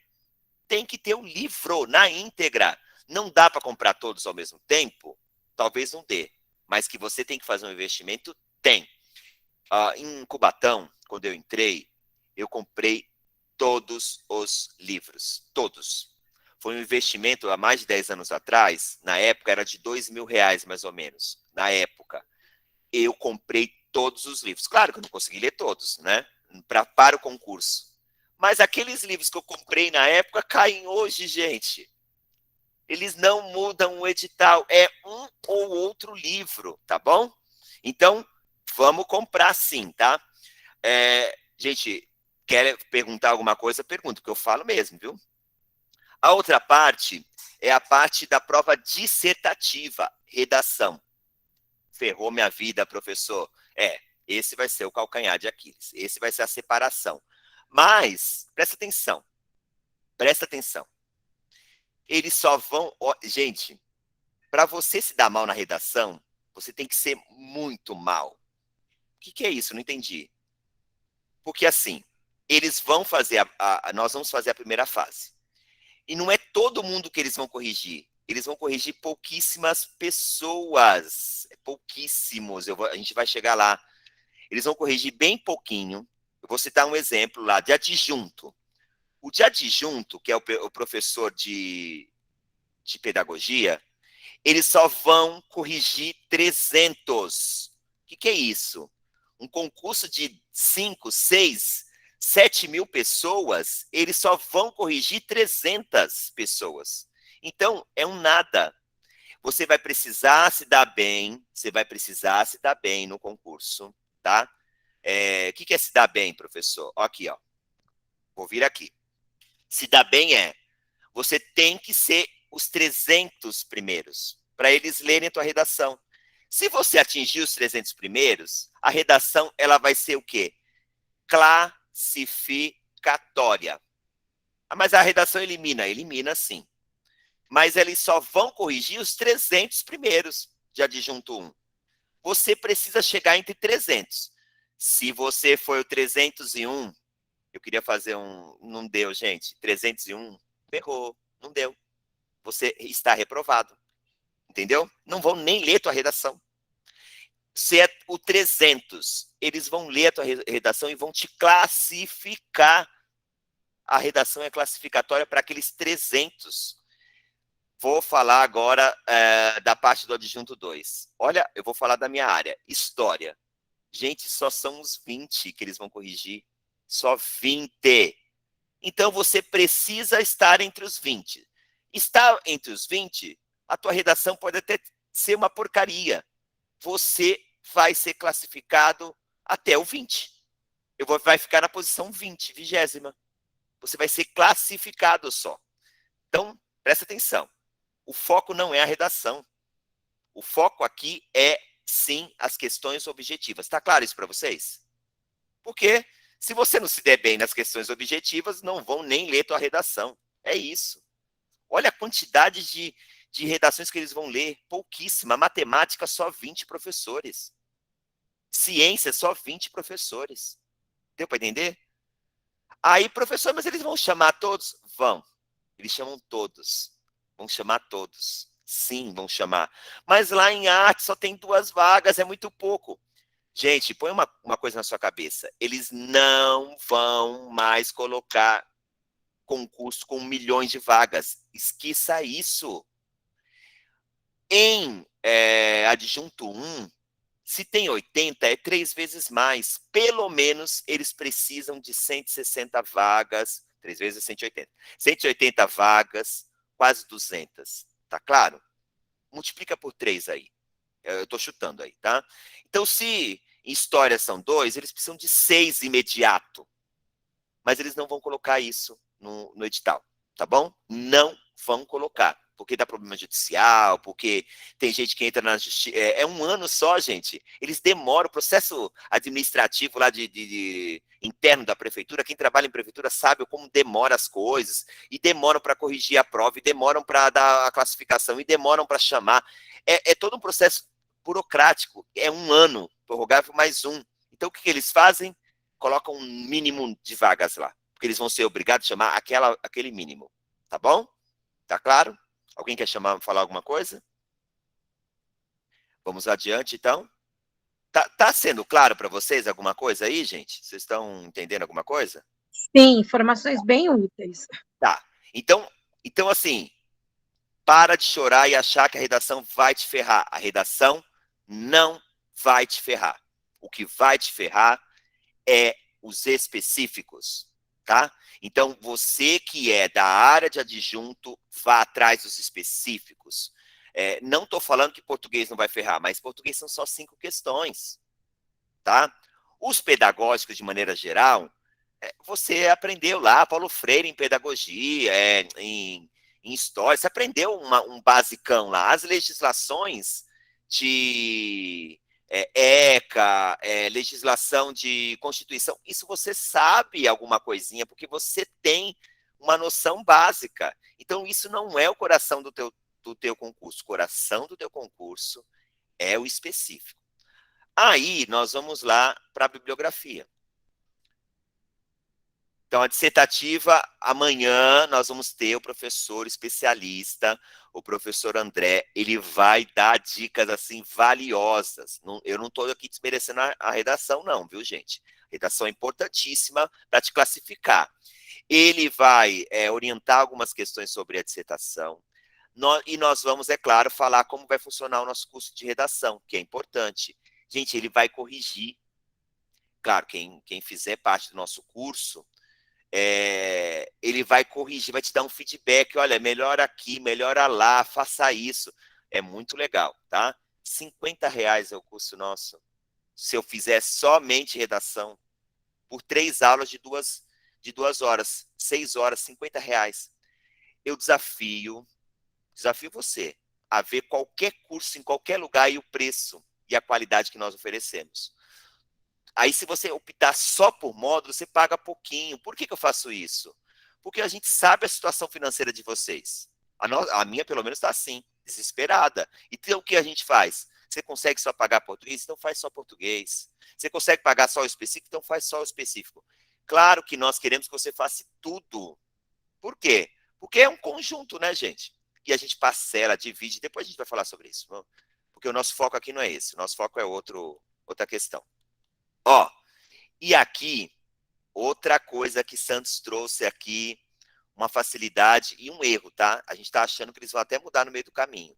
Tem que ter um livro na íntegra. Não dá para comprar todos ao mesmo tempo? Talvez não dê. Mas que você tem que fazer um investimento? Tem. Em Cubatão, quando eu entrei, eu comprei todos os livros. Todos. Foi um investimento há mais de 10 anos atrás. Na época era de R$2.000, mais ou menos. Na época. Eu comprei todos os livros. Claro que eu não consegui ler todos, né? Para o concurso. Mas aqueles livros que eu comprei na época caem hoje, gente. Eles não mudam o edital. É um ou outro livro, tá bom? Então, vamos comprar sim, tá? Gente, quer perguntar alguma coisa? Pergunta, porque eu falo mesmo, viu? A outra parte é a parte da prova dissertativa, redação. Ferrou minha vida, professor. Esse vai ser o calcanhar de Aquiles. Esse vai ser a separação. Mas, presta atenção. Presta atenção. Eles só vão... Gente, para você se dar mal na redação, você tem que ser muito mal. O que é isso? Não entendi. Porque assim, eles vão fazer nós vamos fazer a primeira fase. E não é todo mundo que eles vão corrigir. Eles vão corrigir pouquíssimas pessoas. Pouquíssimos. A gente vai chegar lá. Eles vão corrigir bem pouquinho. Eu vou citar um exemplo lá, de adjunto. O de adjunto, que é o professor de pedagogia, eles só vão corrigir 300. O que é isso? Um concurso de 5, 6, 7 mil pessoas, eles só vão corrigir 300 pessoas. Então, é um nada. Você vai precisar se dar bem, no concurso, tá? O que é se dar bem, professor? Aqui, ó. Vou vir aqui. Se dar bem você tem que ser os 300 primeiros, para eles lerem a tua redação. Se você atingir os 300 primeiros, a redação ela vai ser o quê? Classificatória. Mas a redação elimina? Elimina sim. Mas eles só vão corrigir os 300 primeiros de adjunto 1. Você precisa chegar entre 300. Se você foi o 301, eu queria fazer não deu, gente. 301, ferrou, não deu. Você está reprovado. Entendeu? Não vão nem ler tua redação. Se é o 300, eles vão ler a tua redação e vão te classificar. A redação é classificatória para aqueles 300. Vou falar agora da parte do adjunto 2. Olha, eu vou falar da minha área. História. Gente, só são os 20 que eles vão corrigir. Só 20. Então, você precisa estar entre os 20. Estar entre os 20, a tua redação pode até ser uma porcaria. Você vai ser classificado até o 20. Vai ficar na posição 20, 20ª. você vai ser classificado só. Então, presta atenção. O foco não é a redação. O foco aqui é, sim, as questões objetivas. Está claro isso para vocês? Porque se você não se der bem nas questões objetivas, não vão nem ler tua redação. É isso. Olha a quantidade de redações que eles vão ler. Pouquíssima. Matemática, só 20 professores. Ciência, só 20 professores. Deu para entender? Aí, professor, mas eles vão chamar todos? Vão. Eles chamam todos. Vão chamar todos. Sim, vão chamar. Mas lá em arte só tem 2 vagas, é muito pouco. Gente, põe uma coisa na sua cabeça. Eles não vão mais colocar concurso com milhões de vagas. Esqueça isso. Em adjunto 1, se tem 80, é 3 vezes mais. Pelo menos eles precisam de 160 vagas. 3 vezes 180. 180 vagas, quase 200. Tá claro? Multiplica por 3 aí. Eu estou chutando aí, tá? Então, se em história são 2, eles precisam de 6 imediato. Mas eles não vão colocar isso no edital, tá bom? Não vão colocar. Porque dá problema judicial, porque tem gente que entra na justiça. É 1 ano só, gente. Eles demoram. O processo administrativo lá interno da prefeitura, quem trabalha em prefeitura sabe como demora as coisas. E demoram para corrigir a prova, e demoram para dar a classificação, e demoram para chamar. É todo um processo burocrático. É 1 ano, prorrogável mais 1. Então, o que eles fazem? Colocam um mínimo de vagas lá. Porque eles vão ser obrigados a chamar aquele mínimo. Tá bom? Tá claro? Alguém quer falar alguma coisa? Vamos adiante, então. Tá sendo claro para vocês alguma coisa aí, gente? Vocês estão entendendo alguma coisa? Sim, informações bem úteis. Tá. Então, assim, para de chorar e achar que a redação vai te ferrar. A redação não vai te ferrar. O que vai te ferrar é os específicos, tá? Então, você que é da área de adjunto, vá atrás dos específicos. Não estou falando que português não vai ferrar, mas português são só 5 questões, tá? Os pedagógicos, de maneira geral, você aprendeu lá, Paulo Freire em pedagogia, em história, você aprendeu um basicão lá. As legislações de ECA, legislação de Constituição, isso você sabe alguma coisinha, porque você tem uma noção básica. Então, isso não é o coração do teu concurso. O coração do teu concurso é o específico. Aí, nós vamos lá para a bibliografia. Então, a dissertativa, amanhã nós vamos ter o professor especialista, o professor André, ele vai dar dicas, assim, valiosas. Eu não estou aqui desmerecendo a redação, não, viu, gente? A redação é importantíssima para te classificar. Ele vai orientar algumas questões sobre a dissertação, e nós vamos, é claro, falar como vai funcionar o nosso curso de redação, que é importante. Gente, ele vai corrigir. Claro, quem fizer parte do nosso curso, ele vai corrigir, vai te dar um feedback, olha, melhora aqui, melhora lá, faça isso. É muito legal, tá? R$50 é o curso nosso. Se eu fizer somente redação, por 3 aulas de 2 horas, 6 horas, R$50. Eu desafio você a ver qualquer curso em qualquer lugar e o preço e a qualidade que nós oferecemos. Aí, se você optar só por módulo, você paga pouquinho. Por que eu faço isso? Porque a gente sabe a situação financeira de vocês. A minha, pelo menos, está assim, desesperada. Então, o que a gente faz? Você consegue só pagar português? Então faz só português. Você consegue pagar só o específico? Então faz só o específico. Claro que nós queremos que você faça tudo. Por quê? Porque é um conjunto, né, gente? E a gente parcela, divide. Depois a gente vai falar sobre isso. Porque o nosso foco aqui não é esse. O nosso foco é outra questão. E aqui, outra coisa que Santos trouxe aqui, uma facilidade e um erro, tá? A gente está achando que eles vão até mudar no meio do caminho.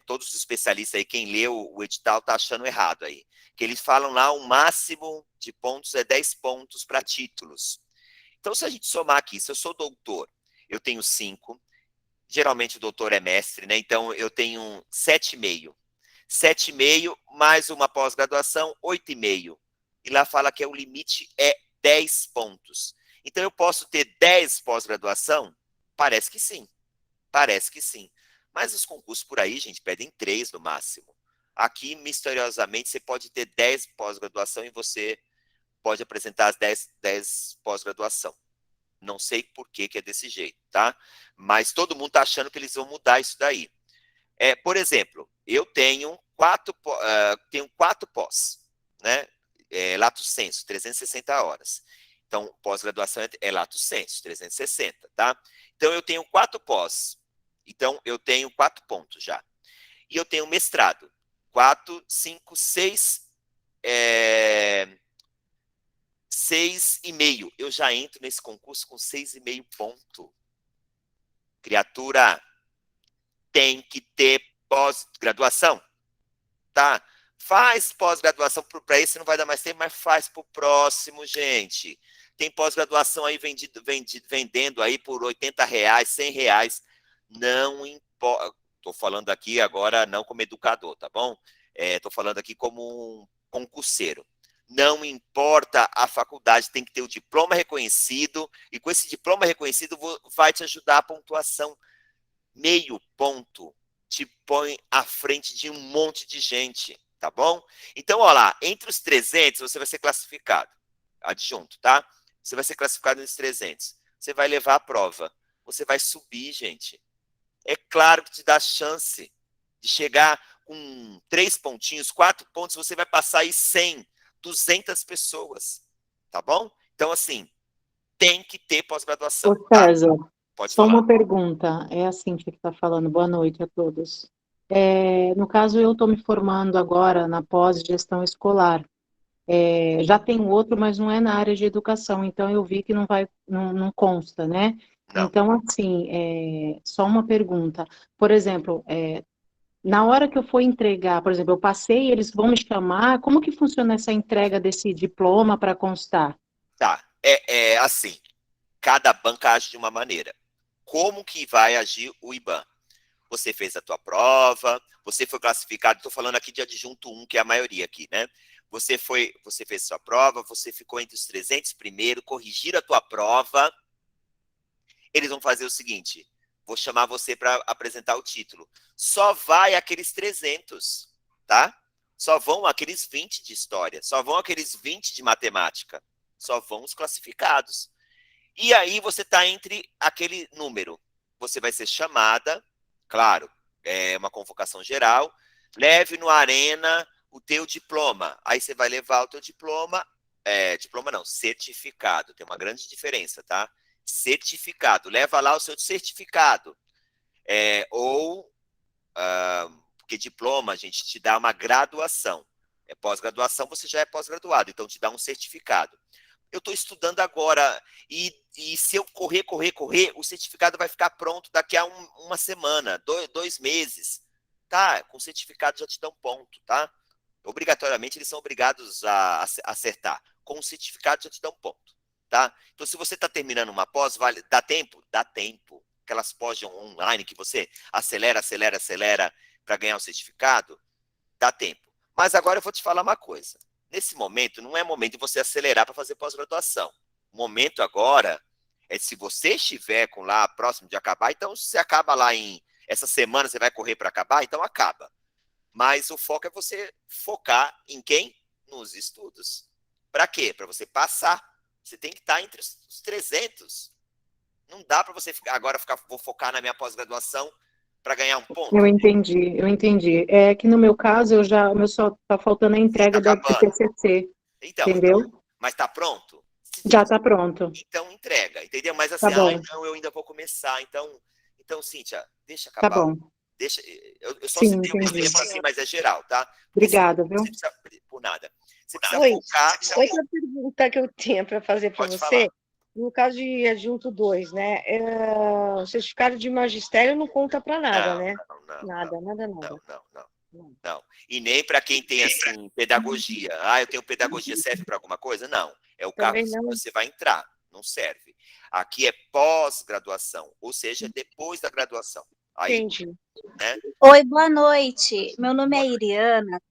Todos os especialistas aí, quem leu o edital, está achando errado aí. Que eles falam lá, o máximo de pontos é 10 pontos para títulos. Então, se a gente somar aqui, se eu sou doutor, eu tenho 5. Geralmente o doutor é mestre, né? Então, eu tenho 7,5. 7,5 mais uma pós-graduação, 8,5. E lá fala que o limite é 10 pontos. Então, eu posso ter 10 pós-graduação? Parece que sim. Parece que sim. Mas os concursos por aí, gente, pedem 3 no máximo. Aqui, misteriosamente, você pode ter 10 pós-graduação e você pode apresentar as 10 pós-graduação. Não sei por que é desse jeito, tá? Mas todo mundo está achando que eles vão mudar isso daí. Por exemplo, eu tenho 4 pós, né? Lato sensu, 360 horas. Então, pós-graduação é lato sensu, 360, tá? Então, eu tenho 4 pós. Então, eu tenho 4 pontos já. E eu tenho mestrado. 4, 5, 6, 6,5. Eu já entro nesse concurso com 6,5 ponto. Criatura, tem que ter pós-graduação, tá? Faz pós-graduação para esse, não vai dar mais tempo, mas faz para o próximo, gente. Tem pós-graduação aí vendendo aí por R$80, R$100. Não importa. Estou falando aqui agora não como educador, tá bom? Estou falando aqui como um concurseiro. Não importa a faculdade, tem que ter o diploma reconhecido, e com esse diploma reconhecido vai te ajudar a pontuação. Meio ponto te põe à frente de um monte de gente, tá bom? Então, olha lá, entre os 300 você vai ser classificado, adjunto, tá? Você vai ser classificado nos 300. Você vai levar a prova. Você vai subir, gente. É claro que te dá chance de chegar com 3 pontinhos, 4 pontos, você vai passar aí 100, 200 pessoas, tá bom? Então, assim, tem que ter pós-graduação. Ô, César, Pode só falar. uma pergunta. É a Cíntia que está falando. Boa noite a todos. No caso, eu estou me formando agora na pós-gestão escolar. Já tem outro, mas não é na área de educação, então eu vi que não consta, né? Não. Então, assim, só uma pergunta. Por exemplo, na hora que eu for entregar, por exemplo, eu passei, eles vão me chamar, como que funciona essa entrega desse diploma para constar? Tá, assim, cada banca age de uma maneira. Como que vai agir o IBAN? Você fez a tua prova, você foi classificado, estou falando aqui de adjunto 1, que é a maioria aqui, né? Você fez a sua prova, você ficou entre os 300 primeiro, corrigiram a tua prova, eles vão fazer o seguinte, vou chamar você para apresentar o título. Só vai aqueles 300, tá? Só vão aqueles 20 de história, só vão aqueles 20 de matemática, só vão os classificados. E aí você está entre aquele número. Você vai ser chamada, claro, é uma convocação geral, leve no Arena o teu diploma. Aí você vai levar o teu diploma, diploma não, certificado. Tem uma grande diferença, tá? Certificado. Leva lá o seu certificado. Porque diploma, gente, te dá uma graduação. Pós-graduação, você já é pós-graduado, então te dá um certificado. Eu estou estudando agora, e se eu correr, o certificado vai ficar pronto daqui a uma semana, 2 meses. Tá? Com o certificado já te dão ponto, tá? Obrigatoriamente, eles são obrigados a acertar. Com o certificado já te dão ponto, tá? Então, se você está terminando uma pós, dá tempo? Dá tempo. Aquelas pós online que você acelera para ganhar o certificado, dá tempo. Mas agora eu vou te falar uma coisa. Nesse momento, não é momento de você acelerar para fazer pós-graduação. O momento agora é se você estiver com lá próximo de acabar, então se você acaba lá essa semana, você vai correr para acabar, então acaba. Mas o foco é você focar em quem? Nos estudos. Para quê? Para você passar. Você tem que estar entre os 300. Não dá para você vou focar na minha pós-graduação para ganhar um ponto. Eu entendi. É que no meu caso, só está faltando a entrega do TCC, entendeu? Mas está pronto? Já está pronto. Então entrega, entendeu? Mas assim, não, eu ainda vou começar. Então Cíntia, deixa acabar. Tá bom. Deixa, eu só citei um exemplo assim, mas é geral, tá? Obrigada, viu? Você precisa, por nada. Você precisa focar. Outra pergunta que eu tinha para fazer para você. Falar. No caso de adjunto 2, né? O certificado de magistério não conta para nada, né? Nada. Não. E nem para quem tem, assim, pedagogia. Eu tenho pedagogia, serve para alguma coisa? Não. É o cargo que você vai entrar, não serve. Aqui é pós-graduação, ou seja, depois da graduação. Aí, entendi. Né? Oi, boa noite. Meu nome é Iriana.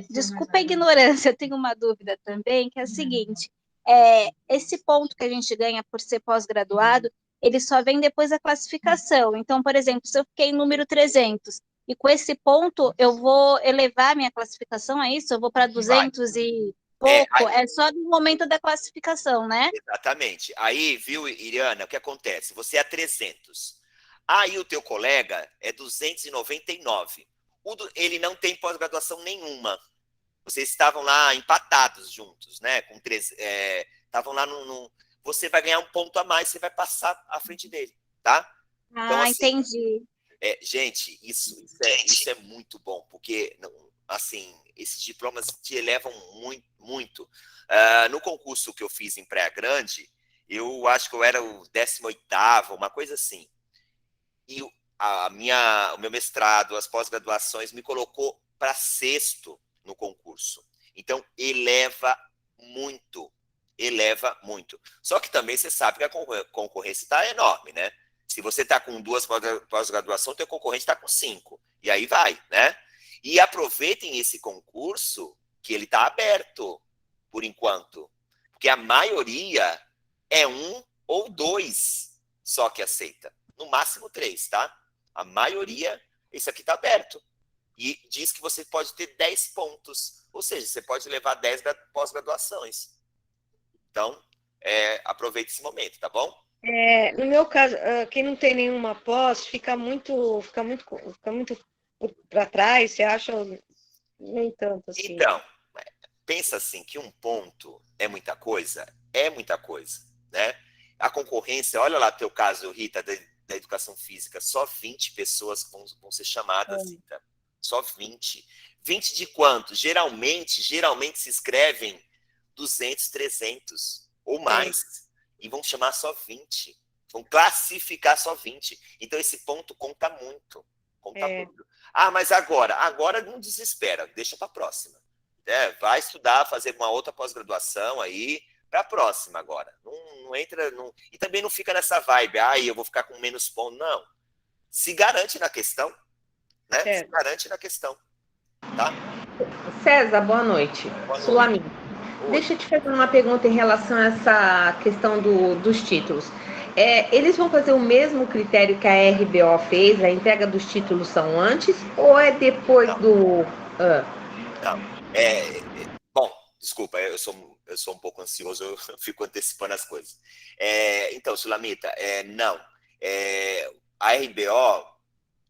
Desculpa a ignorância, eu tenho uma dúvida também, que é a seguinte. esse ponto que a gente ganha por ser pós-graduado, ele só vem depois da classificação. Então, por exemplo, se eu fiquei em número 300, e com esse ponto eu vou elevar minha classificação, é isso? Eu vou para 200 e pouco, é só no momento da classificação, né? Exatamente. Aí, viu, Iriana, o que acontece? Você é 300. Aí o teu colega é 299. Ele não tem pós-graduação nenhuma. Vocês estavam lá empatados juntos, né? Estavam lá você vai ganhar um ponto a mais, você vai passar à frente dele, tá? Então, assim, Entendi. Gente, isso é muito bom, porque, assim, esses diplomas te elevam muito, muito. No concurso que eu fiz em Praia Grande, eu acho que eu era o 18º, uma coisa assim. E o meu mestrado, as pós-graduações, me colocou para 6º no concurso. Então, eleva muito. Eleva muito. Só que também você sabe que a concorrência está enorme, né? Se você está com 2 pós-graduação, teu concorrente está com 5. E aí vai, né? E aproveitem esse concurso, que ele está aberto, por enquanto. Porque a maioria é 1 ou 2 só que aceita. No máximo 3, tá? A maioria, isso aqui está aberto. E diz que você pode ter 10 pontos. Ou seja, você pode levar 10 pós-graduações. Então, aproveite esse momento, tá bom? No meu caso, quem não tem nenhuma pós fica muito para trás, você acha? Nem tanto assim. Então, pensa assim, que um ponto é muita coisa, né? A concorrência, olha lá teu caso, Rita, da educação física, só 20 pessoas vão ser chamadas, Rita. Só 20. 20 de quanto? Geralmente se inscrevem 200, 300 ou mais. E vão chamar só 20. Vão classificar só 20. Então, esse ponto conta muito. Muito. Mas agora não desespera, deixa para a próxima. Vai estudar, fazer uma outra pós-graduação aí, para a próxima agora. Não entra... E também não fica nessa vibe, eu vou ficar com menos ponto. Não. Se garante na questão, né? Se garante na questão, tá? César, boa noite. Sulamita. Deixa eu te fazer uma pergunta em relação a essa questão dos títulos. Eles vão fazer o mesmo critério que a RBO fez, a entrega dos títulos são antes ou é depois do... Não. Bom, desculpa, eu sou um pouco ansioso, eu fico antecipando as coisas. Então, Sulamita, não. A RBO,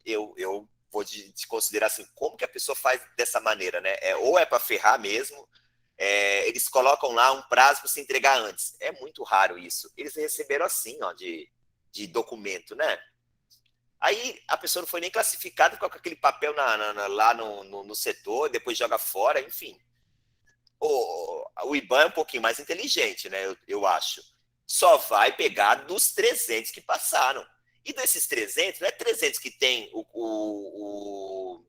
eu vou te considerar assim, como que a pessoa faz dessa maneira, né? Ou é para ferrar mesmo, eles colocam lá um prazo para se entregar antes. É muito raro isso. Eles receberam assim, ó, de documento, né? Aí a pessoa não foi nem classificada, coloca aquele papel lá no setor, depois joga fora, enfim. O IBAN é um pouquinho mais inteligente, né? Eu acho. Só vai pegar dos 300 que passaram. E desses 300, não é 300 que tem o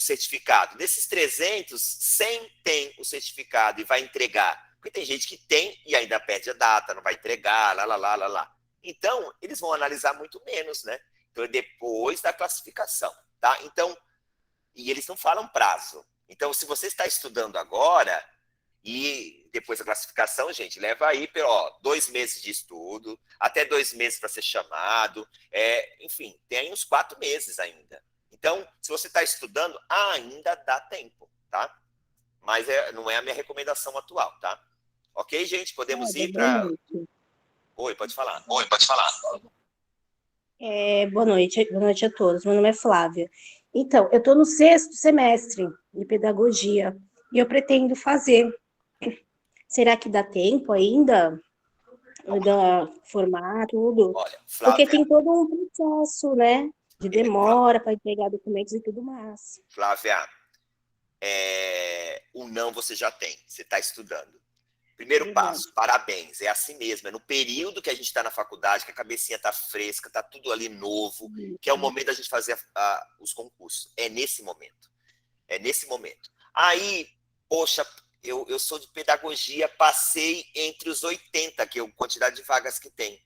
certificado. Desses 300, 100 tem o certificado e vai entregar. Porque tem gente que tem e ainda perde a data, não vai entregar, lá. Então, eles vão analisar muito menos, né? Então, é depois da classificação, tá? Então, e eles não falam prazo. Então, se você está estudando agora e depois da classificação, gente, leva aí 2 meses de estudo, até 2 meses para ser chamado, enfim, tem aí uns 4 meses ainda. Então, se você está estudando, ainda dá tempo, tá? Mas não é a minha recomendação atual, tá? Ok, gente? Podemos ir para... Oi, pode falar. Boa noite a todos. Meu nome é Flávia. Então, eu estou no 6º semestre de pedagogia e eu pretendo fazer. Será que dá tempo ainda? Formar tudo? Olha, Flávia, porque tem todo um processo, né? De demora para entregar documentos e tudo mais. Flávia, o não você já tem, você está estudando. Primeiro passo, parabéns, é assim mesmo, é no período que a gente está na faculdade, que a cabecinha está fresca, está tudo ali novo, que é o momento da gente fazer os concursos. É nesse momento. Aí, poxa, eu sou de pedagogia, passei entre os 80, que é a quantidade de vagas que tem.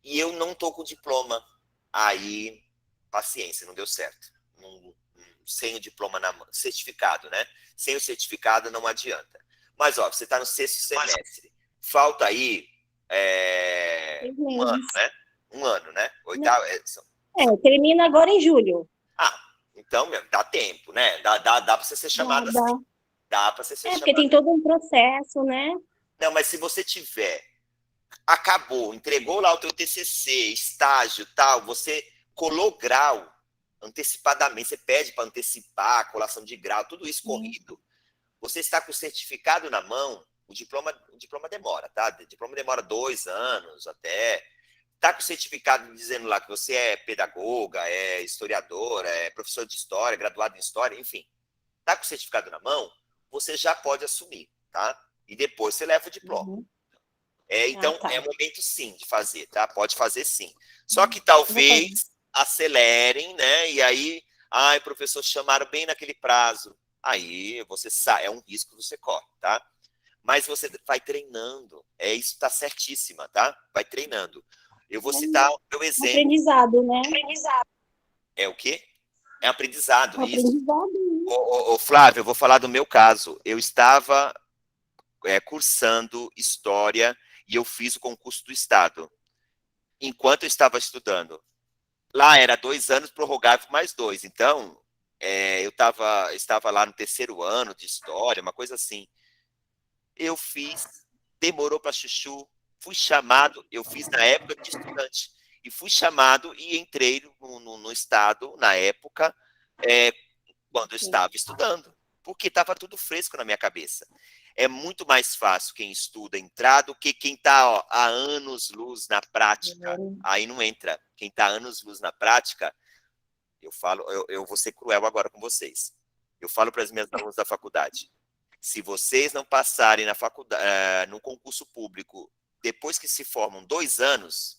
E eu não estou com diploma. Aí, paciência, não deu certo. Sem o diploma na mão, certificado, né? Sem o certificado não adianta. Mas, ó, você está no 6º semestre. Falta aí um ano, né? Um ano, né? Oitavo. Termina agora em julho. Então, dá tempo, né? Dá para você ser chamado assim. Dá para você ser chamado. Porque tem todo um processo, né? Não, mas se você tiver, acabou, entregou lá o teu TCC, estágio, tal, você colou grau antecipadamente, você pede para antecipar a colação de grau, tudo isso corrido. Você está com o certificado na mão, o diploma demora, tá? O diploma demora 2 anos até. Está com o certificado dizendo lá que você é pedagoga, é historiadora, é professor de história, graduado em história, enfim. Está com o certificado na mão, você já pode assumir, tá? E depois você leva o diploma. Então, é momento sim de fazer, tá? Pode fazer sim. Só que talvez acelerem, né? E aí, professor, chamaram bem naquele prazo. Aí você sai, é um risco que você corre, tá? Mas você vai treinando. Isso está certíssima, tá? Vai treinando. Eu vou citar o meu exemplo. Aprendizado, né? É o quê? É aprendizado, isso. Ô, Flávio, eu vou falar do meu caso. Eu estava cursando História e eu fiz o concurso do Estado. Enquanto eu estava estudando. Lá era 2 anos, prorrogável mais 2. Então, eu estava lá no 3º ano de História, uma coisa assim. Eu fiz, demorou para chuchu, fui chamado, eu fiz na época de estudante, e fui chamado e entrei no Estado, na época, quando eu estava estudando, porque estava tudo fresco na minha cabeça. É muito mais fácil quem estuda entrar do que quem está há anos-luz na prática. Aí não entra. Quem está anos-luz na prática, eu vou ser cruel agora com vocês. Eu falo para as minhas alunas da faculdade, se vocês não passarem na faculdade, no concurso público, depois que se formam 2 anos,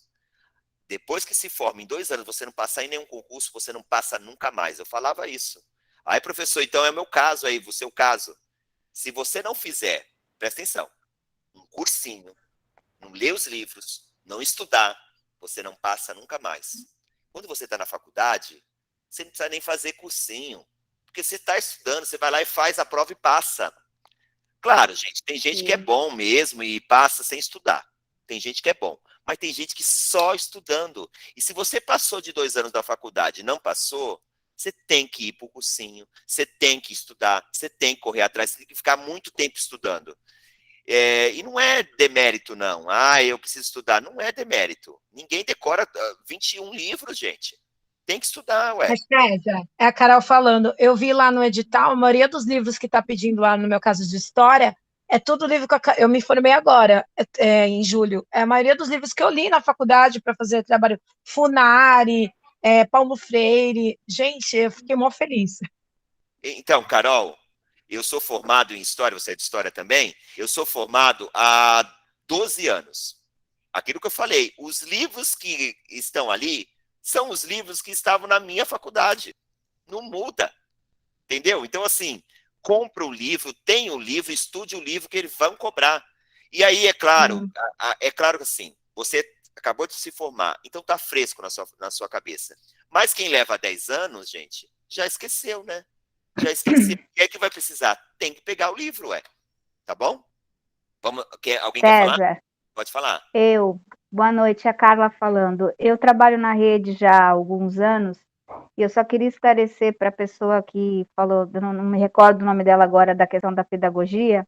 você não passar em nenhum concurso, você não passa nunca mais. Eu falava isso. Aí, professor, então é o meu caso aí, o seu caso. Se você não fizer, presta atenção, um cursinho, não ler os livros, não estudar, você não passa nunca mais. Quando você está na faculdade, você não precisa nem fazer cursinho, porque você está estudando, você vai lá e faz a prova e passa. Claro, gente, tem gente que é bom mesmo e passa sem estudar. Tem gente que é bom, mas tem gente que só estudando. E se você passou de 2 anos da faculdade e não passou, você tem que ir para o cursinho, você tem que estudar, você tem que correr atrás, você tem que ficar muito tempo estudando. E não é demérito, não. Eu preciso estudar. Não é demérito. Ninguém decora 21 livros, gente. Tem que estudar, ué. Mas, César, é a Carol falando. Eu vi lá no edital, a maioria dos livros que está pedindo lá, no meu caso de história, é tudo livro que eu me formei agora, em julho. É a maioria dos livros que eu li na faculdade para fazer trabalho. Funari, Paulo Freire. Gente, eu fiquei mó feliz. Então, Carol, eu sou formado em História, você é de História também? Eu sou formado há 12 anos. Aquilo que eu falei, os livros que estão ali são os livros que estavam na minha faculdade. Não muda. Entendeu? Então, assim, compra o livro, tem o livro, estude o livro que eles vão cobrar. E aí, é claro que assim, você acabou de se formar, então tá fresco na sua cabeça. Mas quem leva 10 anos, gente, já esqueceu, né? Já esqueceu. O que é que vai precisar? Tem que pegar o livro, tá bom? Alguém quer falar? Pode falar. Boa noite, a Carla falando. Eu trabalho na rede já há alguns anos e eu só queria esclarecer para a pessoa que falou, não me recordo o nome dela agora, da questão da pedagogia,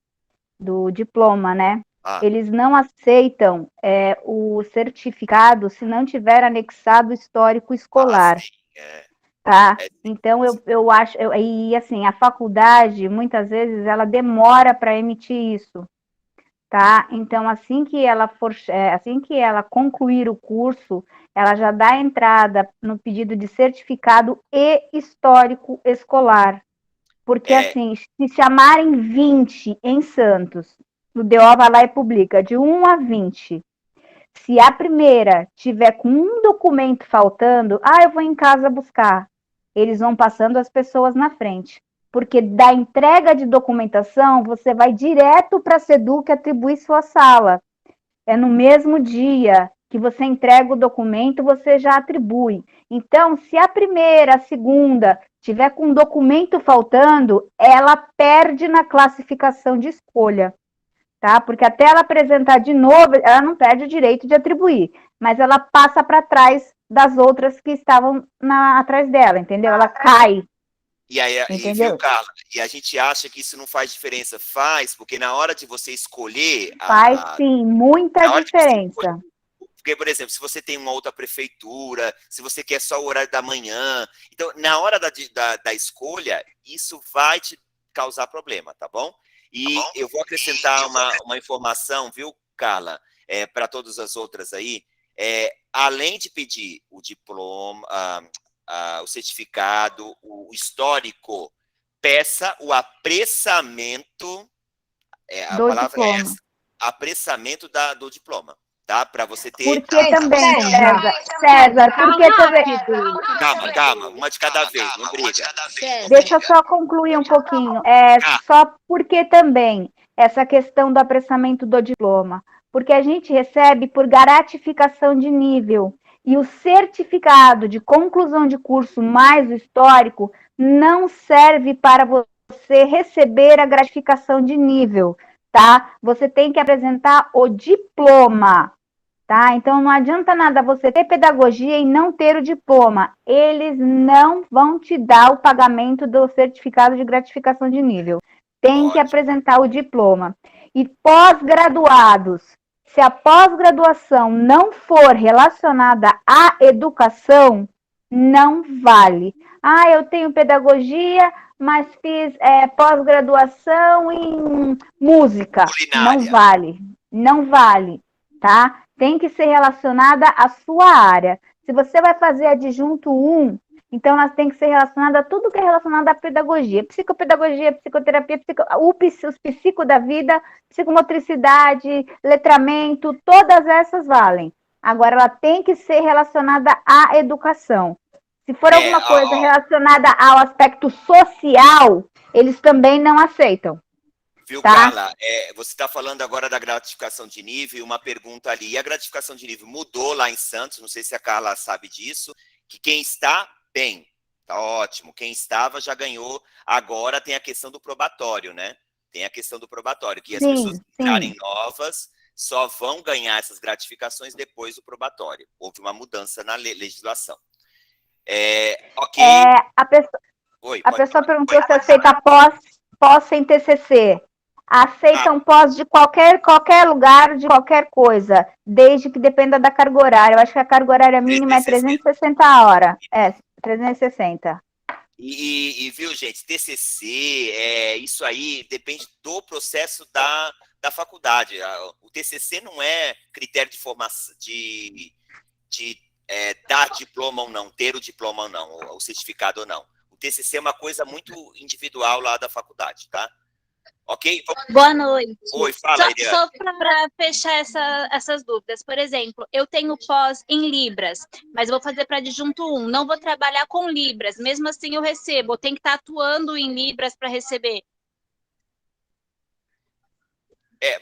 do diploma, né? Eles não aceitam o certificado se não tiver anexado histórico escolar. Sim, tá? Então, eu acho... E, assim, a faculdade, muitas vezes, ela demora para emitir isso. Tá? Então, assim que ela concluir o curso, ela já dá entrada no pedido de certificado e histórico escolar. Porque, assim, se chamarem 20 em Santos, o DO vai lá e publica de 1 a 20. Se a primeira tiver com um documento faltando, eu vou em casa buscar. Eles vão passando as pessoas na frente. Porque da entrega de documentação, você vai direto para a SEDUC atribuir sua sala. É no mesmo dia que você entrega o documento, você já atribui. Então, se a primeira, a segunda, tiver com um documento faltando, ela perde na classificação de escolha. tá? Porque até ela apresentar de novo, ela não perde o direito de atribuir, mas ela passa para trás das outras que estavam atrás dela, entendeu? Ela cai. E aí, entendeu? Viu, Carla? E a gente acha que isso não faz diferença. Faz, porque na hora de você escolher... Faz sim, muita diferença. Porque, por exemplo, se você tem uma outra prefeitura, se você quer só o horário da manhã, então, na hora da escolha, isso vai te causar problema, tá bom? E eu vou acrescentar uma informação, viu, Carla, para todas as outras aí. Além de pedir o diploma, o certificado, o histórico, peça o apressamento, a palavra diploma. é essa, apressamento do diploma. Tá? Para você ter... Porque também, César, porque também... Calma, uma de cada vez, não briga. Deixa eu só concluir um pouquinho. Só porque também essa questão do apressamento do diploma, porque a gente recebe por gratificação de nível, e o certificado de conclusão de curso mais o histórico não serve para você receber a gratificação de nível, tá? Você tem que apresentar o diploma. Tá? Então, não adianta nada você ter pedagogia e não ter o diploma. Eles não vão te dar o pagamento do certificado de gratificação de nível. Tem que apresentar o diploma. E pós-graduados, se a pós-graduação não for relacionada à educação, não vale. Eu tenho pedagogia, mas fiz pós-graduação em música. Culinária. Não vale, tá? Tem que ser relacionada à sua área. Se você vai fazer adjunto 1, então elas têm que ser relacionadas a tudo que é relacionado à pedagogia. Psicopedagogia, psicoterapia, os psico da vida, psicomotricidade, letramento, todas essas valem. Agora, ela tem que ser relacionada à educação. Se for alguma coisa relacionada ao aspecto social, eles também não aceitam. Viu, tá? Carla? Você está falando agora da gratificação de nível, uma pergunta ali. E a gratificação de nível mudou lá em Santos, não sei se a Carla sabe disso, que quem está bem, tá ótimo. Quem estava já ganhou. Agora tem a questão do probatório, né? Tem a questão do probatório, que as pessoas que entrarem novas só vão ganhar essas gratificações depois do probatório. Houve uma mudança na legislação. Ok. A pessoa perguntou se aceita pós sem TCC. Aceitam pós de qualquer lugar, de qualquer coisa, desde que dependa da carga horária. Eu acho que a carga horária mínima é 360 a hora. 360. E viu, gente, TCC, isso aí depende do processo da faculdade. O TCC não é critério de formação, de dar diploma ou não, ter o diploma ou não, o certificado ou não. O TCC é uma coisa muito individual lá da faculdade, tá? Ok? Boa noite. Oi, fala, Eliane. Só para fechar essas dúvidas. Por exemplo, eu tenho pós em Libras, mas vou fazer para adjunto 1. Não vou trabalhar com Libras. Mesmo assim, eu recebo. Eu tenho que estar atuando em Libras para receber.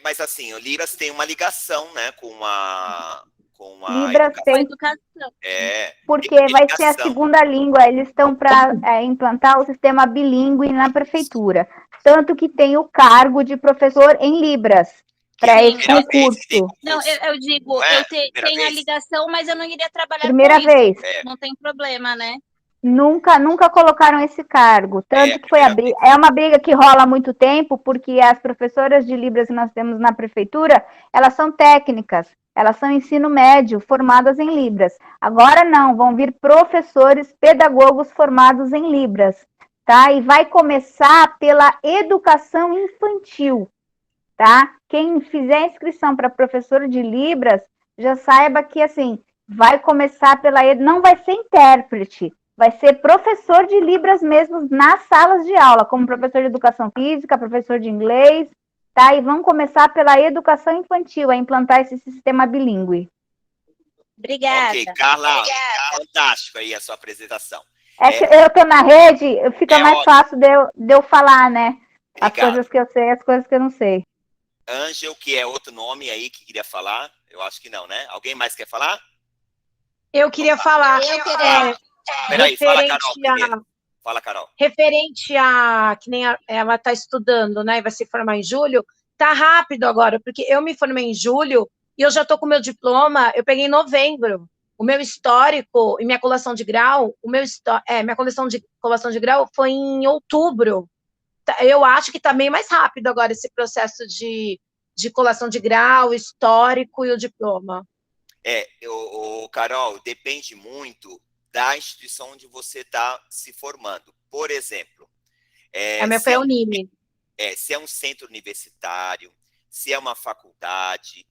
Mas assim, o Libras tem uma ligação, né, com a Libras tem educação. Porque vai ser a segunda língua. Eles estão para implantar o sistema bilíngue na prefeitura. Tanto que tem o cargo de professor em Libras para esse concurso. Não, eu digo, eu tenho a ligação, mas eu não iria trabalhar primeira com vez. Isso. Não tem problema, né? Nunca colocaram esse cargo. Tanto que foi uma briga que rola há muito tempo, porque as professoras de Libras que nós temos na prefeitura, elas são técnicas. Elas são ensino médio, formadas em Libras. Agora não, vão vir professores, pedagogos formados em Libras, tá? E vai começar pela educação infantil, tá? Quem fizer inscrição para professor de Libras, já saiba que, assim, vai começar não vai ser intérprete, vai ser professor de Libras mesmo nas salas de aula, como professor de educação física, professor de inglês, tá? E vão começar pela educação infantil, a implantar esse sistema bilíngue. Obrigada. Ok, Carla, fantástico aí a sua apresentação. Que eu estou na rede, fica mais fácil de eu falar, né? As coisas que eu sei, as coisas que eu não sei. Ângel, que é outro nome aí que queria falar, eu acho que não, né? Alguém mais quer falar? Eu queria falar. Peraí, fala, Carol, primeiro. Fala, Carol. Referente a que nem ela está estudando, né? Vai se formar em julho. Tá rápido agora, porque eu me formei em julho e eu já tô com meu diploma, eu peguei em novembro. O meu histórico e minha colação de grau, minha colação de grau foi em outubro. Eu acho que tá bem mais rápido agora esse processo de colação de grau, histórico e o diploma. Carol, depende muito da instituição onde você está se formando. Por exemplo, A minha foi a Unime. Se é um centro universitário, se é uma faculdade.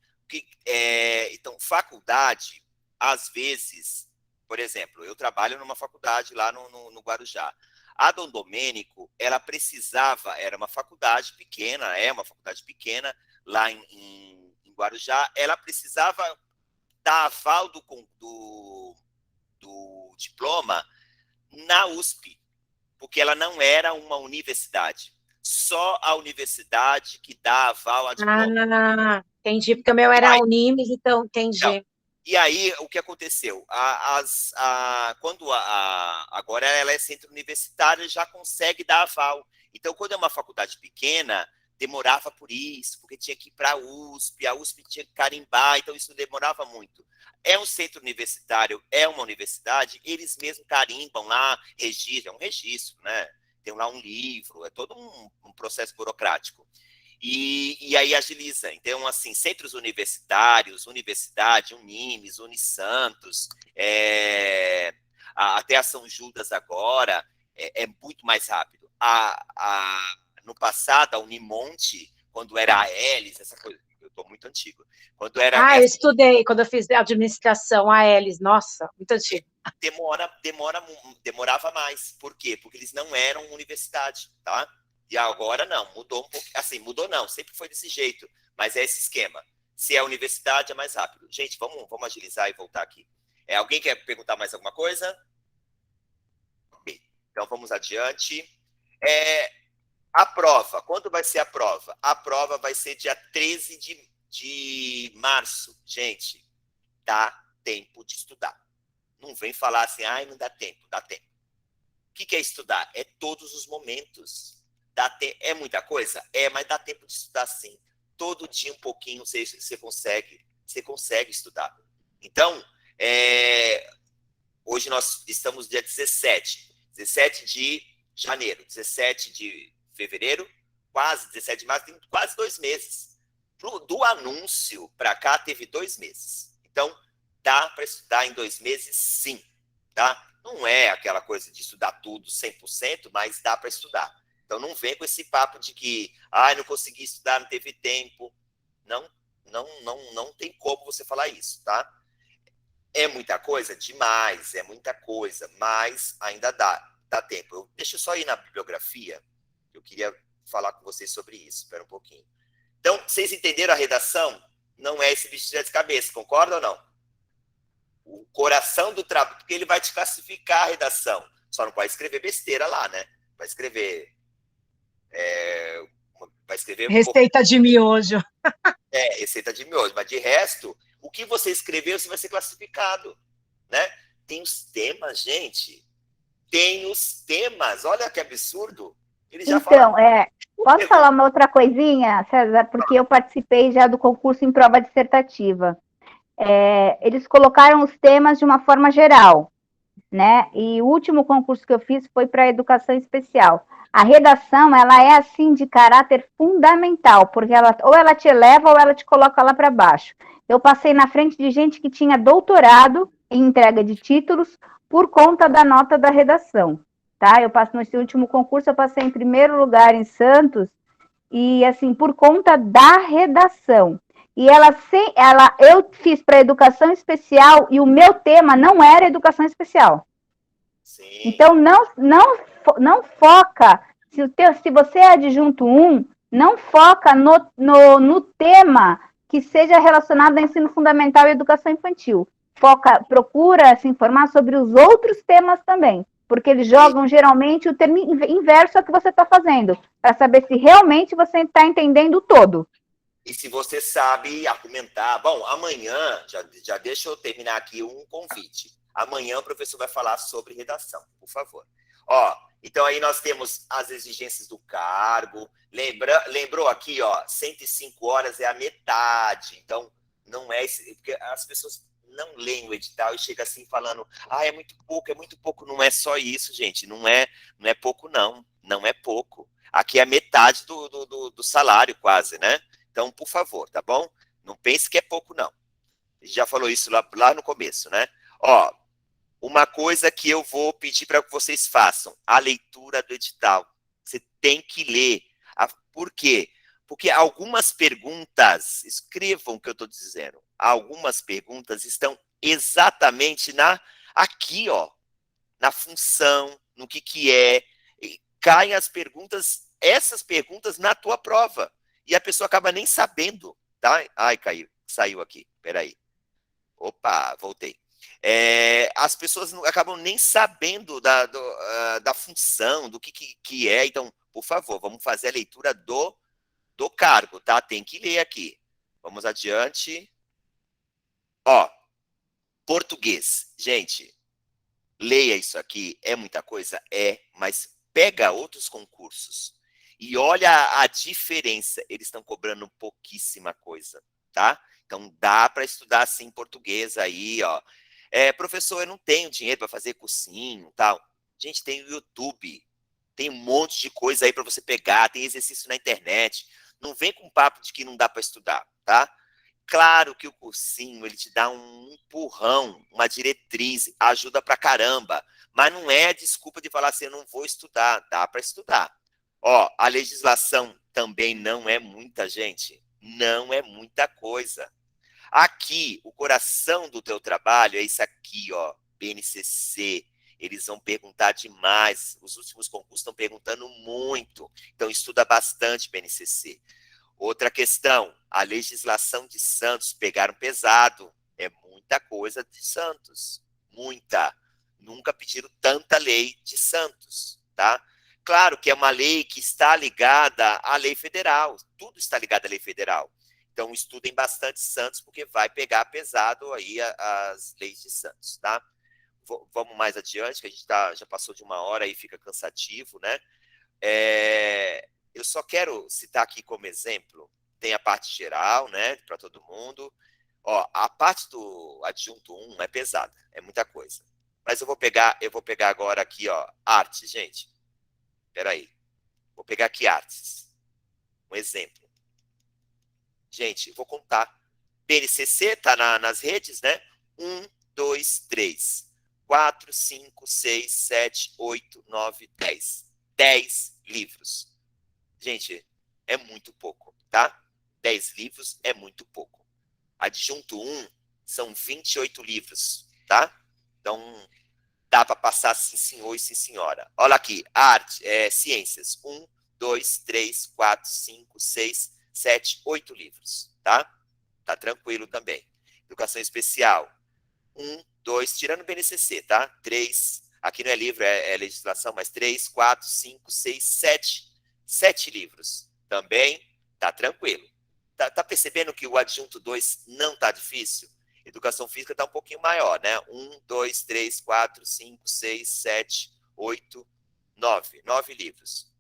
Então, faculdade, às vezes, por exemplo, eu trabalho numa faculdade lá no Guarujá. A Dom Domênico, ela precisava, era uma faculdade pequena, é uma faculdade pequena lá em Guarujá, ela precisava dar aval do diploma na USP, porque ela não era uma universidade. Só a universidade que dá aval a diploma. Entendi, porque o meu era a Unimes, então entendi. Não. E aí, o que aconteceu? Agora ela é centro universitário, já consegue dar aval. Então, quando é uma faculdade pequena, demorava por isso, porque tinha que ir para a USP tinha que carimbar, então isso demorava muito. É um centro universitário, é uma universidade, eles mesmos carimbam lá, registram, é um registro, né? Tem lá um livro, é todo um processo burocrático. E aí agiliza. Então, assim, centros universitários, universidade, Unimes, Unisantos, até a São Judas agora, é muito mais rápido. No passado, a Unimonte, quando era a Elis, essa coisa, eu estou muito antigo. Quando era eu estudei, quando eu fiz administração, a Elis, nossa, muito antigo. Demorava mais. Por quê? Porque eles não eram universidade, tá? E agora não, mudou um pouco. Assim, mudou não, sempre foi desse jeito. Mas é esse esquema. Se é universidade, é mais rápido. Gente, vamos agilizar e voltar aqui. Alguém quer perguntar mais alguma coisa? Ok, então vamos adiante. A prova, quando vai ser a prova? A prova vai ser dia 13 de março. Gente, dá tempo de estudar. Não vem falar assim, não dá tempo, dá tempo. O que é estudar? É todos os momentos. É muita coisa? Mas dá tempo de estudar sim. Todo dia um pouquinho você consegue estudar. Então, hoje nós estamos dia 17 de janeiro, 17 de fevereiro, quase 17 de março, tem quase 2 meses. Do anúncio para cá, teve 2 meses. Então, dá para estudar em 2 meses, sim. Tá? Não é aquela coisa de estudar tudo 100%, mas dá para estudar. Então, não vem com esse papo de que, não consegui estudar, não teve tempo. Não tem como você falar isso, tá? É muita coisa? Demais, é muita coisa, mas ainda dá tempo. Deixa eu só ir na bibliografia, eu queria falar com vocês sobre isso, espera um pouquinho. Então, vocês entenderam a redação? Não é esse bicho de sete cabeças, concorda ou não? O coração do trabalho, porque ele vai te classificar a redação. Só não pode escrever besteira lá, né? Vai escrever... Receita de miojo. Receita de miojo. Mas de resto, o que você escreveu, você vai ser classificado, né? Tem os temas, gente. Tem os temas. Olha que absurdo. Eles já então, posso falar uma outra coisinha, César? Porque eu participei já do concurso em prova dissertativa. Eles colocaram os temas de uma forma geral, né? E o último concurso que eu fiz foi para educação especial. A redação, ela é, assim, de caráter fundamental, porque ou ela te eleva ou ela te coloca lá para baixo. Eu passei na frente de gente que tinha doutorado em entrega de títulos por conta da nota da redação, tá? Nesse último concurso, eu passei em primeiro lugar em Santos, e, assim, por conta da redação. E eu fiz para educação especial e o meu tema não era educação especial. Sim. Então, não foca, se você é adjunto 1, não foca no tema que seja relacionado ao ensino fundamental e educação infantil. Procura se informar sobre os outros temas também, porque eles jogam geralmente o termo inverso ao que você está fazendo, para saber se realmente você está entendendo o todo. E se você sabe argumentar... Bom, amanhã, já deixa eu terminar aqui um convite. Amanhã o professor vai falar sobre redação, por favor. Então, aí nós temos as exigências do cargo. Lembrou aqui, ó, 105 horas é a metade. Então, não é... Porque as pessoas não leem o edital e chegam assim falando, é muito pouco, é muito pouco. Não é só isso, gente. Não é pouco, não. Não é pouco. Aqui é a metade do salário, quase, né? Então, por favor, tá bom? Não pense que é pouco, não. Já falou isso lá no começo, né? Ó, uma coisa que eu vou pedir para que vocês façam, a leitura do edital. Você tem que ler. Por quê? Porque algumas perguntas, escrevam o que eu estou dizendo, algumas perguntas estão exatamente aqui, ó, na função, no que é. E caem as perguntas, essas perguntas na tua prova. E a pessoa acaba nem sabendo, tá? Ai, saiu aqui, peraí. Opa, voltei. As pessoas acabam nem sabendo da função, do que é. Então, por favor, vamos fazer a leitura do cargo, tá? Tem que ler aqui. Vamos adiante. Ó, português. Gente, leia isso aqui. É muita coisa? Mas pega outros concursos e olha a diferença. Eles estão cobrando pouquíssima coisa, tá? Então, dá para estudar, assim, português aí, ó. Professor, eu não tenho dinheiro para fazer cursinho e tal. Gente, tem o YouTube. Tem um monte de coisa aí para você pegar. Tem exercício na internet. Não vem com papo de que não dá para estudar, tá? Claro que o cursinho, ele te dá um empurrão, uma diretriz, ajuda pra caramba. Mas não é desculpa de falar assim, eu não vou estudar. Dá para estudar. Ó, a legislação também não é muita, gente. Não é muita coisa. Aqui, o coração do teu trabalho é isso aqui, ó, BNCC. Eles vão perguntar demais. Os últimos concursos estão perguntando muito. Então, estuda bastante BNCC. Outra questão, a legislação de Santos pegaram pesado. É muita coisa de Santos. Muita. Nunca pediram tanta lei de Santos, tá? Claro que é uma lei que está ligada à lei federal. Tudo está ligado à lei federal. Então, estudem bastante Santos, porque vai pegar pesado aí as leis de Santos, tá? Vamos mais adiante, que a gente já passou de 1 hora e fica cansativo, né? Eu só quero citar aqui como exemplo, tem a parte geral, né, para todo mundo. Ó, a parte do adjunto 1 é pesada, é muita coisa. Mas eu vou pegar agora aqui, ó, arte, gente. Peraí. Vou pegar aqui artes. Um exemplo. Gente, vou contar. BNCC tá nas redes, né? 1, 2, 3, 4, 5, 6, 7, 8, 9, 10. 10 livros. Gente, é muito pouco, tá? 10 livros é muito pouco. Adjunto 1 são 28 livros, tá? Então, dá para passar sim, senhor e sim, senhora. Olha aqui, arte, ciências. 1, 2, 3, 4, 5, 6, 7, 8 livros, tá? Tá tranquilo também. Educação especial. 1, 2, tirando o BNCC, tá? 3, aqui não é livro, é legislação, mas 3, 4, 5, 6, 7 livros. Também tá tranquilo. Tá percebendo que o adjunto 2 não tá difícil? Educação física tá um pouquinho maior, né? 1, 2, 3, 4, 5, 6, 7, 8, 9. 9 livros.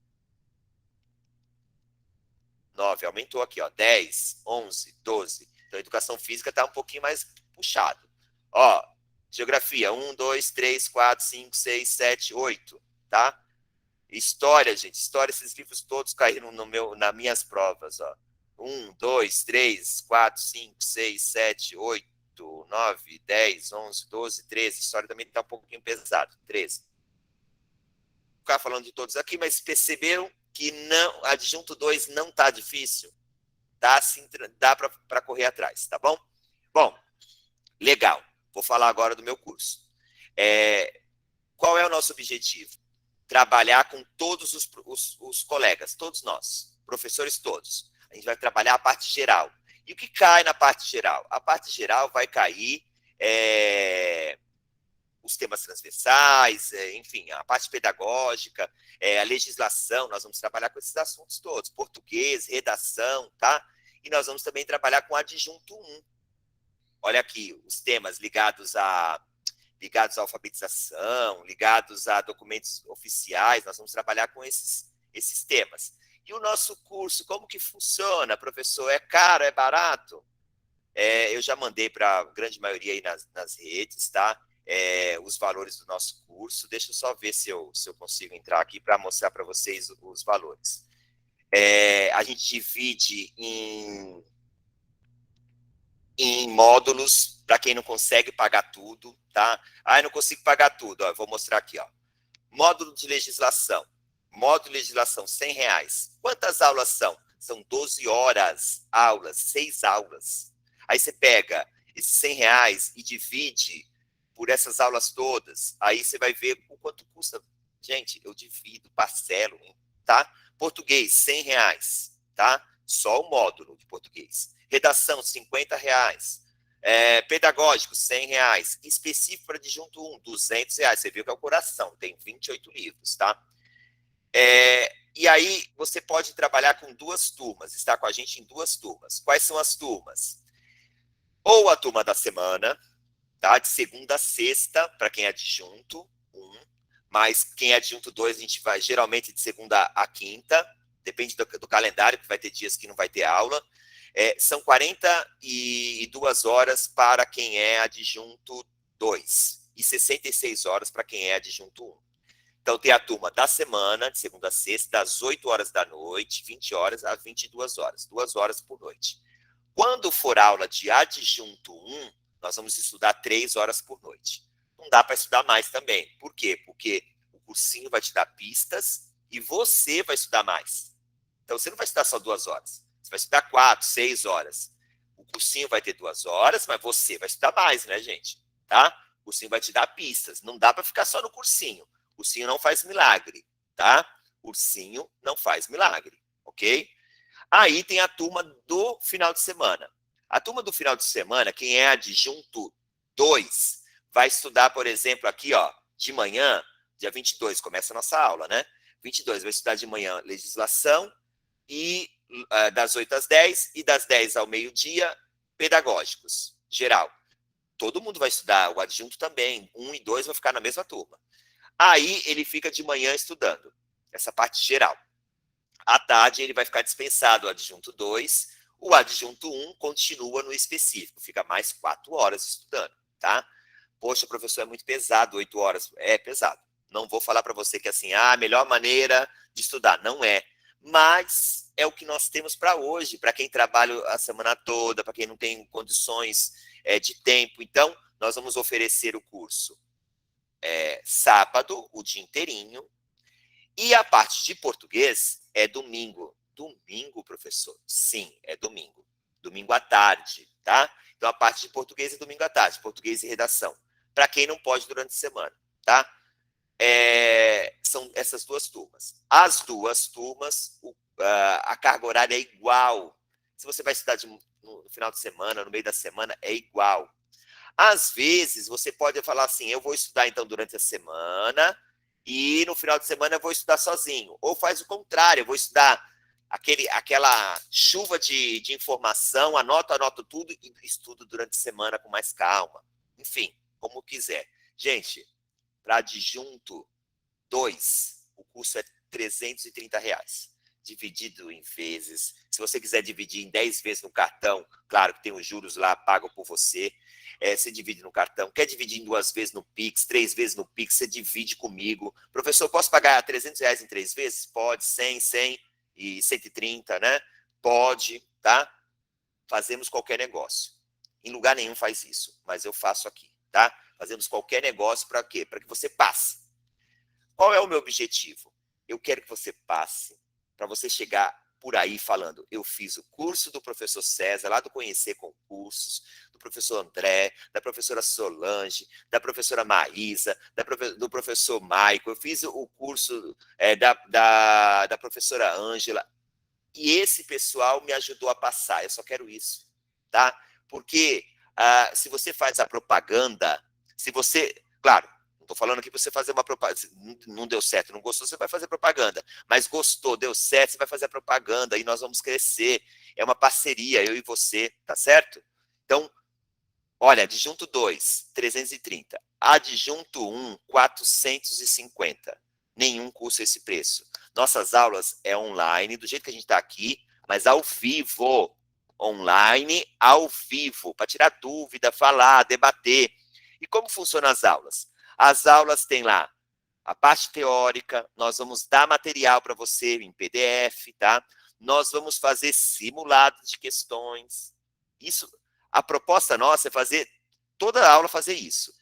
9, aumentou aqui, ó. 10, 11, 12. Então, a educação física tá um pouquinho mais puxado. Ó, geografia, 1, 2, 3, 4, 5, 6, 7, 8, tá? História, gente, história, esses livros todos caíram nas minhas provas, ó. 1, 2, 3, 4, 5, 6, 7, 8, 9, 10, 11, 12, 13. História também tá um pouquinho pesado, 13. Vou ficar falando de todos aqui, mas perceberam que não, adjunto 2 não tá difícil? Tá, sim, dá para correr atrás, tá bom? Bom, legal. Vou falar agora do meu curso. Qual é o nosso objetivo? Trabalhar com todos os colegas, todos nós, professores todos. A gente vai trabalhar a parte geral. E o que cai na parte geral? A parte geral vai cair os temas transversais, enfim, a parte pedagógica, a legislação, nós vamos trabalhar com esses assuntos todos, português, redação, tá? E nós vamos também trabalhar com adjunto 1. Olha aqui, os temas ligados a ligados à alfabetização, ligados a documentos oficiais, nós vamos trabalhar com esses temas. E o nosso curso, como que funciona, professor? É caro, é barato? Eu já mandei para a grande maioria aí nas redes, tá? Os valores do nosso curso. Deixa eu só ver se eu consigo entrar aqui para mostrar para vocês os valores. A gente divide em módulos, para quem não consegue pagar tudo, tá? Eu não consigo pagar tudo, ó, eu vou mostrar aqui, ó. Módulo de legislação. Módulo de legislação, R$100. Quantas aulas são? São 12 horas, aulas, 6 aulas. Aí você pega esses R$100 e divide por essas aulas todas. Aí você vai ver o quanto custa. Gente, eu divido, parcelo, tá? Português, R$100, tá? Só o módulo de português. Redação, R$50. Pedagógico, R$100. Específico para adjunto 1, R$200. Você viu que é o coração, tem 28 livros, tá? E aí você pode trabalhar com 2 turmas, estar com a gente em 2 turmas. Quais são as turmas? Ou a turma da semana, tá? De segunda a sexta, para quem é adjunto 1, mas quem é adjunto 2, a gente vai geralmente de segunda a quinta, depende do calendário, que vai ter dias que não vai ter aula. São 42 horas para quem é adjunto 2 e 66 horas para quem é adjunto 1. Então, tem a turma da semana, de segunda a sexta, das 8 horas da noite, 20 horas a 22 horas, 2 horas por noite. Quando for aula de adjunto 1, nós vamos estudar 3 horas por noite. Não dá para estudar mais também. Por quê? Porque o cursinho vai te dar pistas e você vai estudar mais. Então, você não vai estudar só 2 horas. Você vai estudar 4, 6 horas. O cursinho vai ter 2 horas, mas você vai estudar mais, né, gente? Tá? O cursinho vai te dar pistas. Não dá para ficar só no cursinho. O cursinho não faz milagre, tá? O cursinho não faz milagre, ok? Aí tem a turma do final de semana. A turma do final de semana, quem é adjunto 2, vai estudar, por exemplo, aqui, ó, de manhã, dia 22, começa a nossa aula, né? 22, vai estudar de manhã legislação, e das 8 às 10, e das 10 ao meio-dia, pedagógicos, geral. Todo mundo vai estudar, o adjunto também, 1 e 2 vai ficar na mesma turma. Aí ele fica de manhã estudando, essa parte geral. À tarde ele vai ficar dispensado, o adjunto 2, o adjunto 1 continua no específico, fica mais 4 horas estudando, tá? Poxa, professor, é muito pesado, 8 horas. É pesado. Não vou falar para você que assim, a melhor maneira de estudar, não é. Mas é o que nós temos para hoje, para quem trabalha a semana toda, para quem não tem condições de tempo. Então, nós vamos oferecer o curso sábado, o dia inteirinho, e a parte de português é domingo. Domingo, professor? Sim, é domingo. Domingo à tarde, tá? Então, a parte de português é domingo à tarde, português e redação. Para quem não pode durante a semana, tá? São essas 2 turmas. As 2 turmas, a carga horária é igual. Se você vai estudar no final de semana, no meio da semana, é igual. Às vezes, você pode falar assim, eu vou estudar, então, durante a semana e no final de semana eu vou estudar sozinho. Ou faz o contrário, eu vou estudar aquela chuva de informação, anoto tudo e estudo durante a semana com mais calma. Enfim, como quiser. Gente, para adjunto 2, o curso é R$330. Dividido em vezes. Se você quiser dividir em 10 vezes no cartão, claro que tem os juros lá, pago por você. Você divide no cartão. Quer dividir em 2 vezes no Pix, 3 vezes no Pix, você divide comigo. Professor, posso pagar R$300 em 3 vezes? Pode, 100, 100 e 130, né? Pode, tá? Fazemos qualquer negócio. Em lugar nenhum faz isso, mas eu faço aqui, tá? Fazemos qualquer negócio para quê? Para que você passe. Qual é o meu objetivo? Eu quero que você passe, para você chegar por aí falando, eu fiz o curso do professor César, lá do Conhecer Concursos, do professor André, da professora Solange, da professora Maísa, do professor Maico, eu fiz o curso da professora Ângela, e esse pessoal me ajudou a passar, eu só quero isso, tá? Porque se você faz a propaganda, se você, claro, não estou falando aqui para você fazer uma propaganda, não deu certo, não gostou, você vai fazer propaganda, mas gostou, deu certo, você vai fazer a propaganda e nós vamos crescer, é uma parceria, eu e você, tá certo? Então, Olha, adjunto 2, 330. Adjunto 1, 450. Nenhum curso é esse preço. Nossas aulas é online, do jeito que a gente está aqui, mas ao vivo. Online, ao vivo, para tirar dúvida, falar, debater. E como funcionam as aulas? As aulas têm lá a parte teórica, nós vamos dar material para você em PDF, tá? Nós vamos fazer simulados de questões. Isso, a proposta nossa é fazer, toda a aula fazer isso.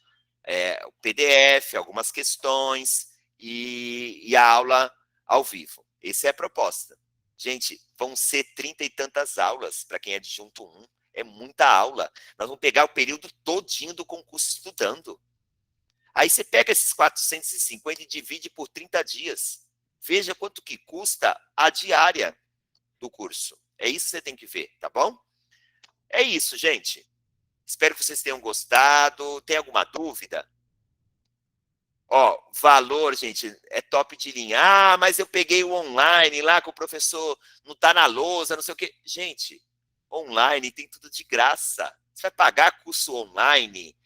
O PDF, algumas questões e a aula ao vivo. Essa é a proposta. Gente, vão ser 30 e tantas aulas para quem é adjunto 1. É muita aula. Nós vamos pegar o período todinho do concurso estudando. Aí você pega esses 450 e divide por 30 dias. Veja quanto que custa a diária do curso. É isso que você tem que ver, tá bom? É isso, gente. Espero que vocês tenham gostado. Tem alguma dúvida? Ó, valor, gente, é top de linha. Ah, mas eu peguei o online lá com o professor, não tá na lousa, não sei o quê. Gente, online tem tudo de graça. Você vai pagar curso online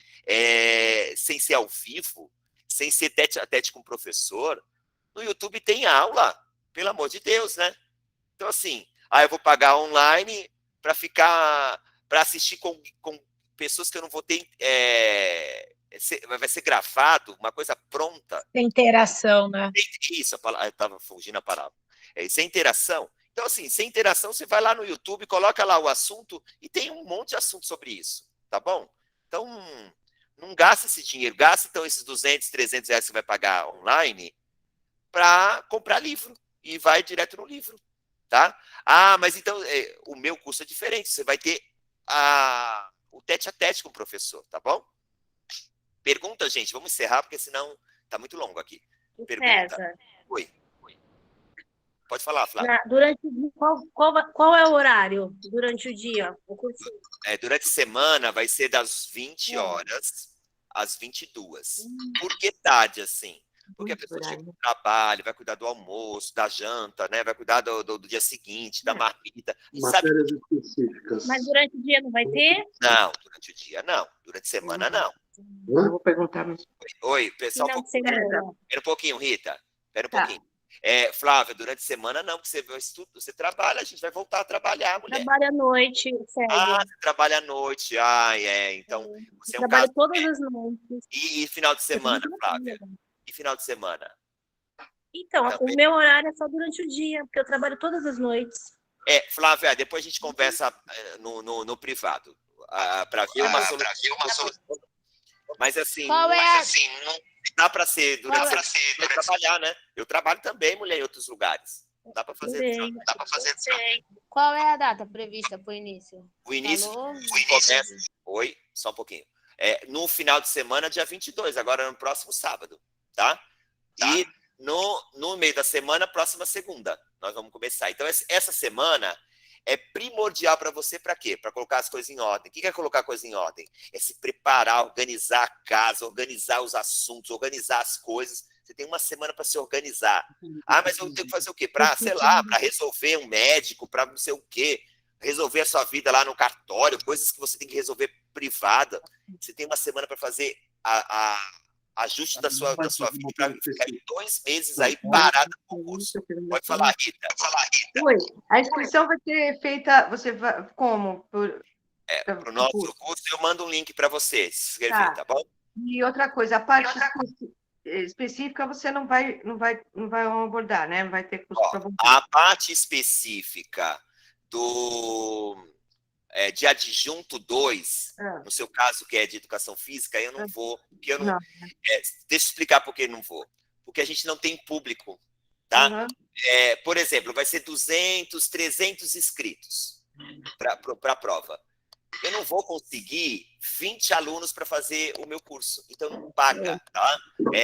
sem ser ao vivo, sem ser tete a tete com o professor? No YouTube tem aula, pelo amor de Deus, né? Então, assim, eu vou pagar online para assistir com pessoas que eu não vou ter... vai ser gravado, uma coisa pronta. Tem interação, né? Isso, estava fugindo a palavra. Sem interação. Então, assim, sem interação, você vai lá no YouTube, coloca lá o assunto e tem um monte de assunto sobre isso, tá bom? Então, não gasta esse dinheiro. Gasta, então, esses 200, 300 reais que você vai pagar online para comprar livro e vai direto no livro, tá? Ah, mas então, o meu curso é diferente. Você vai ter o tete a tete com o professor, tá bom? Pergunta, gente. Vamos encerrar, porque senão tá muito longo aqui. Pergunta. César. Oi. Pode falar, Flávia. Durante o dia, qual é o horário durante o dia? O curso? Durante a semana vai ser das 20 horas às 22. Por que tarde, assim? Porque a pessoa chega no trabalho, vai cuidar do almoço, da janta, né? Vai cuidar do dia seguinte, da marmita. Matérias específicas. Mas durante o dia não vai ter? Não, durante o dia não. Durante a semana não. Eu vou perguntar. Mas... Oi, pessoal. Espera um pouquinho, Rita. Espera um pouquinho. Flávia, durante a semana não, porque você trabalha, a gente vai voltar a trabalhar, mulher. Trabalha à noite, Sérgio. Você trabalha à noite. Então você é um trabalho caso... todas as noites. E final de semana, Flávia? E final de semana? Então, também. O meu horário é só durante o dia, porque eu trabalho todas as noites. Flávia, depois a gente conversa no privado, para ver uma solução. Mas assim, não dá para ser durante trabalhar, né? Eu trabalho também, mulher, em outros lugares. Não dá para fazer. Dá para fazer. Qual é a data prevista para o início? O início começa. Oi, só um pouquinho. No final de semana, dia 22, agora no próximo sábado, tá? E no meio da semana, próxima segunda, nós vamos começar. Então, essa semana é primordial para você, para quê? Para colocar as coisas em ordem. O que é colocar a coisa em ordem? É se preparar, organizar a casa, organizar os assuntos, organizar as coisas. Você tem uma semana para se organizar. Mas eu tenho que fazer o quê? Para, sei lá, para resolver um médico, para não sei o quê, resolver a sua vida lá no cartório, coisas que você tem que resolver privada. Você tem uma semana para fazer ajuste da sua vida, para ficar 2 meses aí parada no curso. Pode falar, Rita. Oi, a inscrição vai ser feita, você vai, como? Para o nosso curso, eu mando um link para você se inscrever, tá bom? E outra coisa, a parte específica você não vai abordar, né? Não vai ter curso para você. A parte específica de adjunto 2, no seu caso, que é de educação física, eu não vou. Porque deixa eu explicar por que não vou. Porque a gente não tem público, tá? Por exemplo, vai ser 200, 300 inscritos para a prova. Eu não vou conseguir 20 alunos para fazer o meu curso. Então, não paga, tá? Por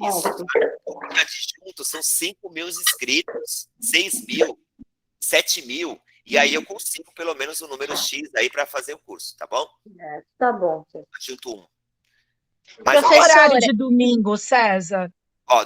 isso, o adjunto são 5.000 inscritos, 6.000, 7.000. E aí eu consigo pelo menos um número X aí para fazer o curso, tá bom? Tá bom. Adjunto 1. Mas qual horário de domingo, César?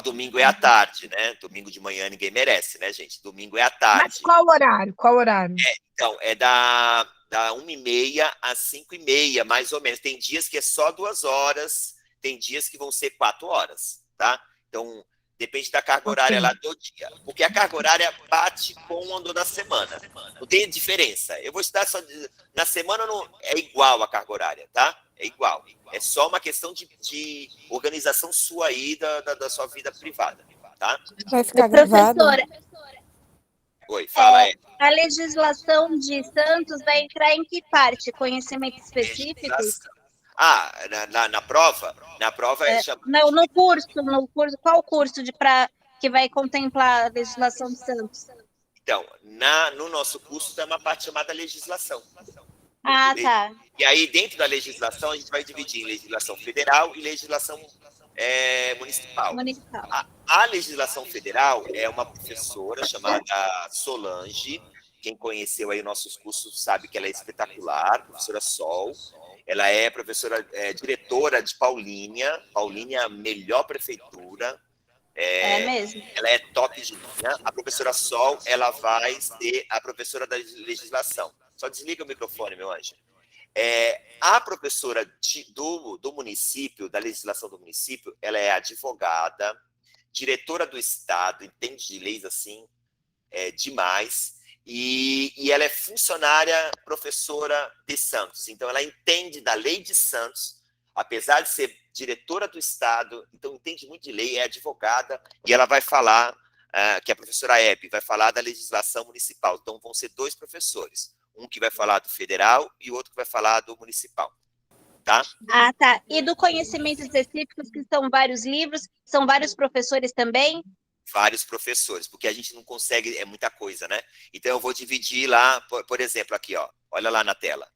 Domingo é à tarde, né? Domingo de manhã ninguém merece, né, gente? Domingo é à tarde. Mas qual horário? Qual horário? Então, é da da 1h30 às 5h30, mais ou menos. Tem dias que é só 2 horas, tem dias que vão ser 4 horas, tá? Então, depende da carga horária lá do dia. Porque a carga horária bate com o ano da semana. Não tem diferença. Eu vou estudar só... Na semana não é igual a carga horária, tá? É igual. É só uma questão de organização sua aí da sua vida privada, tá? Vai ficar gravado? Professora, Oi, fala, a legislação de Santos vai entrar em que parte? Conhecimentos específicos? Na prova? Na prova Não, no curso, qual curso que vai contemplar a legislação de Santos? Então, no nosso curso tem uma parte chamada legislação. Tá. E aí, dentro da legislação, a gente vai dividir em legislação federal e legislação municipal. A legislação federal é uma professora chamada Solange. Quem conheceu aí nossos cursos sabe que ela é espetacular, professora Sol. Ela é professora, diretora de Paulínia. Paulínia é a melhor prefeitura. Mesmo? Ela é top de linha. A professora Sol, ela vai ser a professora da legislação. Só desliga o microfone, meu anjo. A professora do município, da legislação do município, ela é advogada, diretora do Estado, entende de leis assim, demais, e ela é funcionária professora de Santos. Então, ela entende da lei de Santos, apesar de ser diretora do Estado, então entende muito de lei, é advogada, e ela vai falar, que a professora Hebe vai falar da legislação municipal. Então, vão ser 2 professores. Um que vai falar do federal e o outro que vai falar do municipal, tá? Tá. E do conhecimentos específicos, que são vários livros, são vários professores também? Vários professores, porque a gente não consegue, é muita coisa, né? Então, eu vou dividir lá, por exemplo, aqui, ó, olha lá na tela.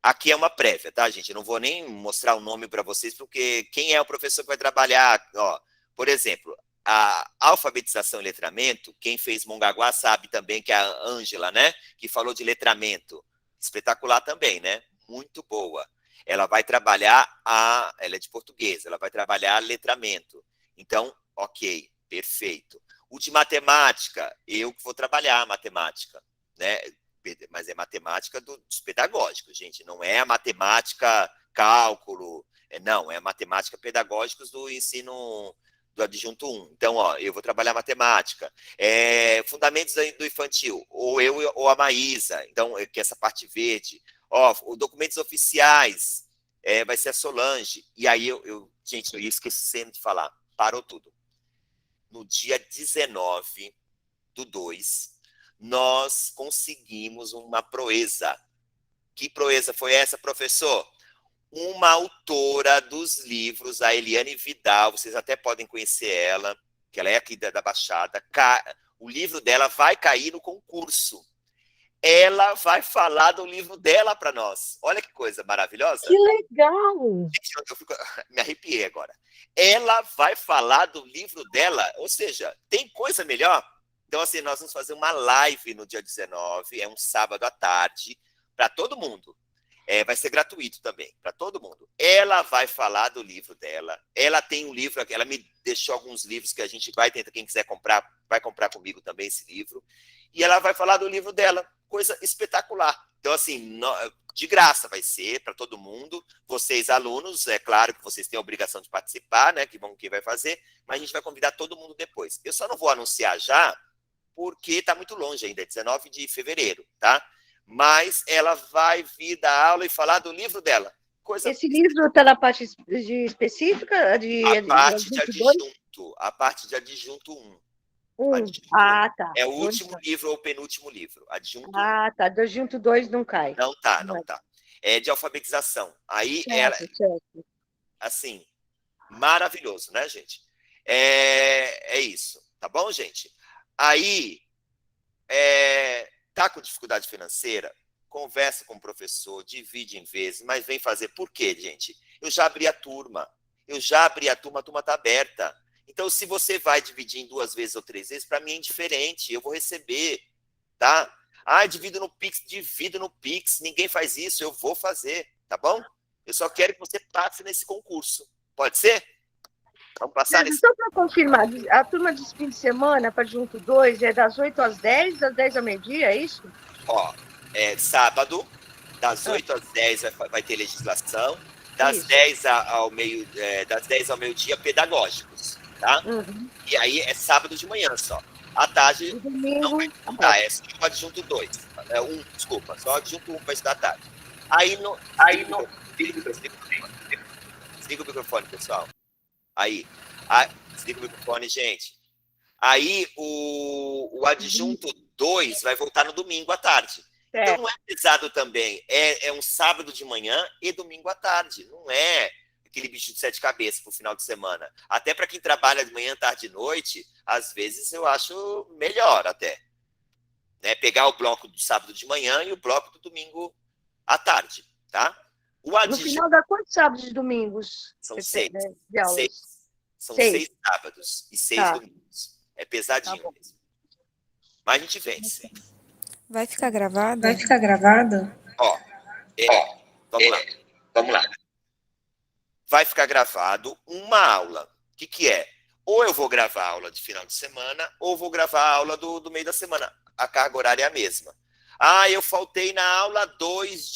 Aqui é uma prévia, tá, gente? Eu não vou nem mostrar o nome para vocês, porque quem é o professor que vai trabalhar, ó, por exemplo, a alfabetização e letramento, quem fez Mongaguá sabe também que é a Ângela, né? Que falou de letramento. Espetacular também, né? Muito boa. Ela vai trabalhar ela é de português, ela vai trabalhar letramento. Então, ok, perfeito. O de matemática, eu que vou trabalhar a matemática, né? Mas é matemática dos pedagógicos, gente. Não é a matemática cálculo, não, é a matemática pedagógicos do ensino do adjunto 1. Então, ó, eu vou trabalhar matemática. Fundamentos do infantil, ou eu ou a Maísa, então, que é essa parte verde. Ó, os documentos oficiais, vai ser a Solange. E aí, gente, eu ia esquecendo de falar, parou tudo. No dia 19/2, nós conseguimos uma proeza. Que proeza foi essa, professor? Uma autora dos livros, a Eliane Vidal, vocês até podem conhecer ela, que ela é aqui da Baixada. O livro dela vai cair no concurso. Ela vai falar do livro dela para nós. Olha que coisa maravilhosa. Que legal! Me arrepiei agora. Ela vai falar do livro dela, ou seja, tem coisa melhor? Então, assim, nós vamos fazer uma live no dia 19, é um sábado à tarde, para todo mundo. Vai ser gratuito também, para todo mundo. Ela vai falar do livro dela. Ela tem um livro, ela me deixou alguns livros que a gente vai tentar, quem quiser comprar, vai comprar comigo também esse livro. E ela vai falar do livro dela, coisa espetacular. Então, assim, de graça vai ser para todo mundo. Vocês, alunos, é claro que vocês têm a obrigação de participar, né? Que bom quem vai fazer, mas a gente vai convidar todo mundo depois. Eu só não vou anunciar já, porque está muito longe ainda, é 19 de fevereiro, tá? Mas ela vai vir dar aula e falar do livro dela. Esse livro está na parte específica? A parte de adjunto 1. Tá. É o último livro ou o penúltimo livro. Adjunto 1. Tá. Adjunto 2 não cai. Não tá. É de alfabetização. Aí certo. Assim, maravilhoso, né, gente? É isso. Tá bom, gente? Aí, tá com dificuldade financeira? Conversa com o professor, divide em vezes, mas vem fazer. Por quê, gente? Eu já abri a turma, a turma está aberta. Então, se você vai dividir em 2 vezes ou 3 vezes, para mim é indiferente, eu vou receber, tá? Divido no Pix, ninguém faz isso, eu vou fazer, tá bom? Eu só quero que você passe nesse concurso. Pode ser? Vamos passar nesse... Só para confirmar, a turma de fim de semana, para adjunto 2, é das 8 às 10, das 10 ao meio-dia, é isso? Ó, sábado, Das 8 às 10 vai ter legislação, das 10 ao meio-dia, pedagógicos, tá? E aí é sábado de manhã só. À tarde não vai estudar, é só o adjunto 2. Desculpa, só o adjunto 1 vai estudar à tarde. Aí no. Desliga o microfone, pessoal. Desliga o microfone, gente. Aí o adjunto 2 vai voltar no domingo à tarde. Então não é pesado também. É um sábado de manhã e domingo à tarde. Não é aquele bicho de 7 cabeças pro final de semana. Até para quem trabalha de manhã, tarde e noite, às vezes eu acho melhor até. Né? Pegar o bloco do sábado de manhã e o bloco do domingo à tarde, tá? No final dá quantos sábados e domingos? São 6. De aulas? São 6 sábados e 6 domingos. É pesadinho mesmo. Mas a gente vence. Vai ficar gravado? Vai ficar gravado? Vamos lá. Vai ficar gravado uma aula. O que é? Ou eu vou gravar a aula de final de semana, ou vou gravar a aula do meio da semana. A carga horária é a mesma. Eu faltei na aula 2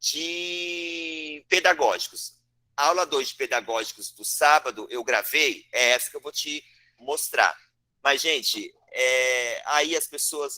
de pedagógicos. A aula 2 de pedagógicos do sábado, eu gravei, é essa que eu vou te mostrar. Mas, gente, aí as pessoas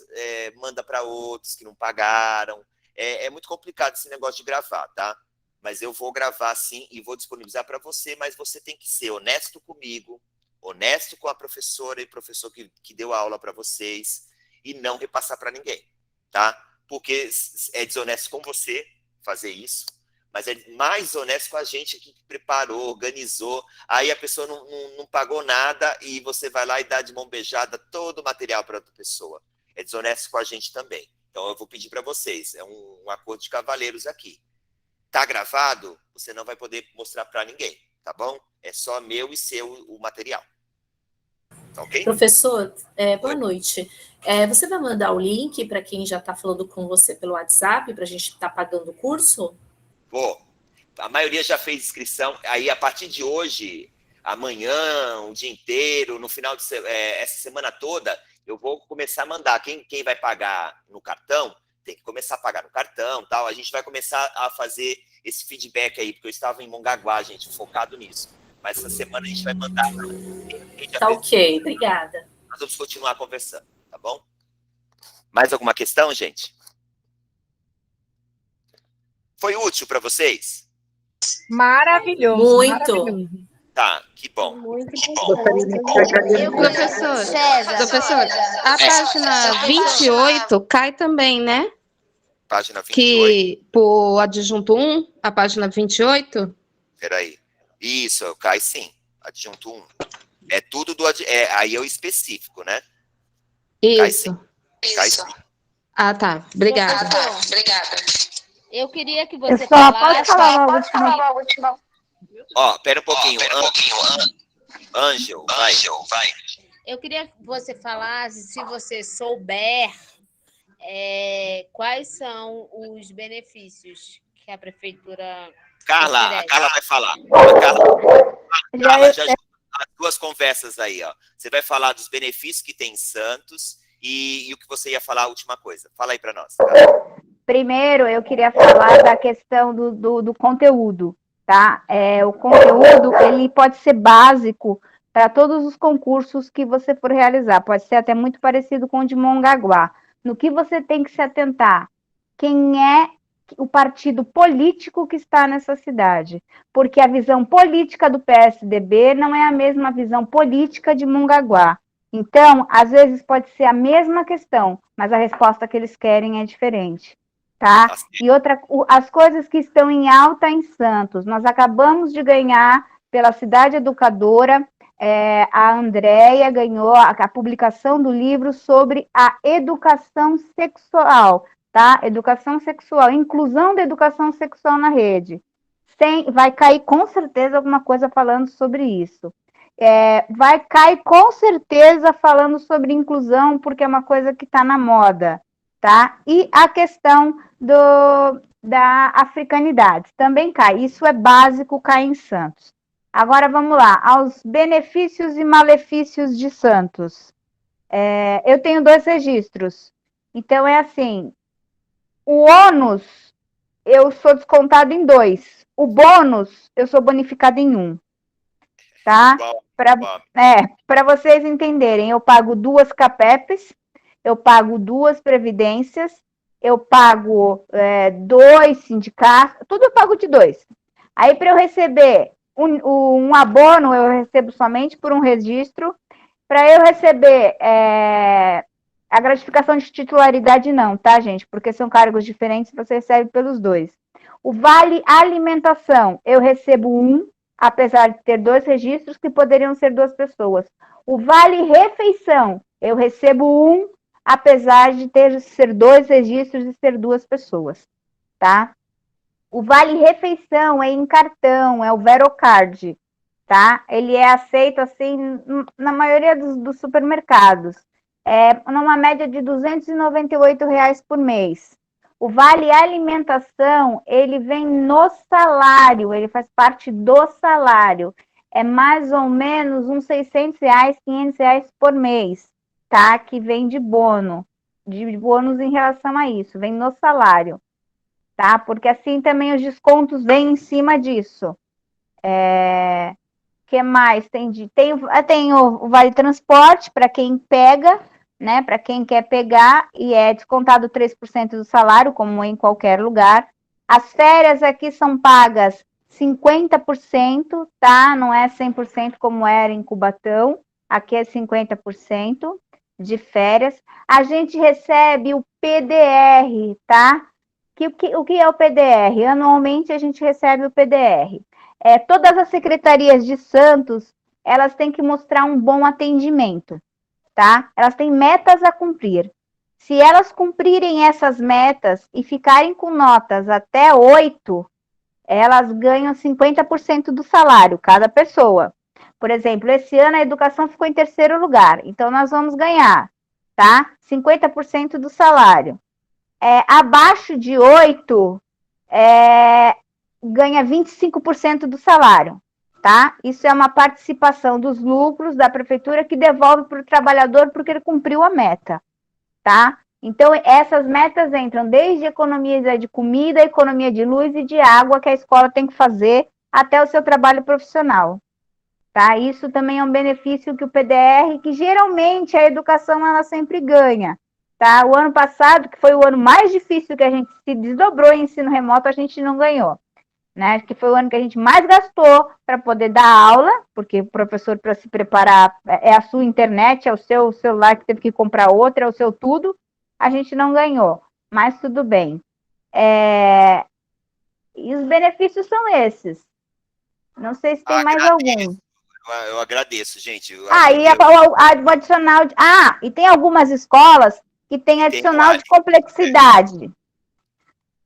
mandam para outros que não pagaram. É muito complicado esse negócio de gravar, tá? Mas eu vou gravar sim e vou disponibilizar para você, mas você tem que ser honesto comigo, honesto com a professora e professor que deu a aula para vocês e não repassar para ninguém, tá? Porque é desonesto com você fazer isso, mas é mais honesto com a gente que preparou, organizou, aí a pessoa não pagou nada e você vai lá e dá de mão beijada todo o material para outra pessoa. É desonesto com a gente também. Então eu vou pedir para vocês, é um acordo de cavalheiros aqui. Tá gravado? Você não vai poder mostrar para ninguém, tá bom? É só meu e seu o material. Tá ok? Professor, boa noite. Você vai mandar o link para quem já está falando com você pelo WhatsApp, para a gente estar pagando o curso? Vou. A maioria já fez inscrição. Aí, a partir de hoje, amanhã, o dia inteiro, no final de essa semana toda, eu vou começar a mandar. Quem vai pagar no cartão, tem que começar a pagar no cartão, tal. A gente vai começar a fazer esse feedback aí, porque eu estava em Mongaguá, gente, focado nisso. Mas essa semana a gente vai mandar. Tá ok, obrigada. Nós vamos continuar conversando, tá bom? Mais alguma questão, gente? Foi útil para vocês? Maravilhoso. Muito. Maravilhoso. Tá, que bom. Muito Professor, a página 28 cai também, né? Página 28. Que pro adjunto 1, a página 28? Peraí. Isso, cai sim. Adjunto 1. É tudo aí é o específico, né? Isso. Cai sim. Ah, tá. Obrigada. Eu queria que você Pode falar a última. Pera um pouquinho. Ângel, vai. Eu queria que você falasse, se você souber, quais são os benefícios que a prefeitura Carla, a Carla vai falar. Carla, já as duas conversas aí, ó. Você vai falar dos benefícios que tem em Santos e o que você ia falar a última coisa. Fala aí para nós. Primeiro, eu queria falar da questão do conteúdo, tá? O conteúdo, ele pode ser básico para todos os concursos que você for realizar. Pode ser até muito parecido com o de Mongaguá. No que você tem que se atentar? Quem é o partido político que está nessa cidade? Porque a visão política do PSDB não é a mesma visão política de Mongaguá. Então, às vezes pode ser a mesma questão, mas a resposta que eles querem é diferente. Tá? E as coisas que estão em alta em Santos, nós acabamos de ganhar pela Cidade Educadora, a Andréia ganhou a publicação do livro sobre a educação sexual, tá? Educação sexual, inclusão da educação sexual na rede. Vai cair com certeza alguma coisa falando sobre isso. Vai cair com certeza falando sobre inclusão, porque é uma coisa que está na moda. Tá? E a questão da africanidade também cai. Isso é básico, cai em Santos. Agora vamos lá, aos benefícios e malefícios de Santos. Eu tenho 2 registros. Então é assim, o ônus eu sou descontado em 2. O bônus, eu sou bonificado em 1. Tá? Para vocês entenderem, eu pago 2 CAPEPs, eu pago 2 previdências, eu pago 2 sindicatos, tudo eu pago de 2. Aí, para eu receber um abono, eu recebo somente por um registro. Para eu receber a gratificação de titularidade, não, tá, gente? Porque são cargos diferentes, você recebe pelos 2. O vale alimentação, eu recebo 1, apesar de ter 2 registros, que poderiam ser 2 pessoas. O vale refeição, eu recebo 1, apesar de ser 2 registros e ser 2 pessoas, tá? O vale refeição é em cartão, é o Verocard, tá? Ele é aceito, assim, na maioria dos supermercados. Numa média de R$ 298 por mês. O vale alimentação, ele vem no salário, ele faz parte do salário. É mais ou menos uns R$600, R$500 por mês, tá? Que vem de bônus em relação a isso, vem no salário, tá? Porque assim também os descontos vêm em cima disso. Que mais? Tem o vale transporte para quem pega, né? Para quem quer pegar, e é descontado 3% do salário, como em qualquer lugar. As férias aqui são pagas 50%, tá? Não é 100% como era em Cubatão. Aqui é 50% de férias. A gente recebe o PDR, tá? O que é o PDR? Anualmente a gente recebe o PDR. Todas as secretarias de Santos, elas têm que mostrar um bom atendimento, tá? Elas têm metas a cumprir. Se elas cumprirem essas metas e ficarem com notas até 8, elas ganham 50% do salário, cada pessoa. Por exemplo, esse ano a educação ficou em 3º lugar, então nós vamos ganhar, tá? 50% do salário. Abaixo de 8, ganha 25% do salário, tá? Isso é uma participação dos lucros da prefeitura que devolve para o trabalhador porque ele cumpriu a meta, tá? Então, essas metas entram desde economia de comida, economia de luz e de água que a escola tem que fazer até o seu trabalho profissional, tá? Isso também é um benefício que o PDR, que geralmente a educação ela sempre ganha, tá? O ano passado, que foi o ano mais difícil que a gente se desdobrou em ensino remoto, a gente não ganhou. Né, que foi o ano que a gente mais gastou para poder dar aula, porque o professor, para se preparar, é a sua internet, é o seu celular que teve que comprar outro, é o seu tudo, a gente não ganhou, mas tudo bem. E os benefícios são esses. Não sei se tem mais algum. Eu agradeço, gente. E adicional. E tem algumas escolas que tem adicional de complexidade.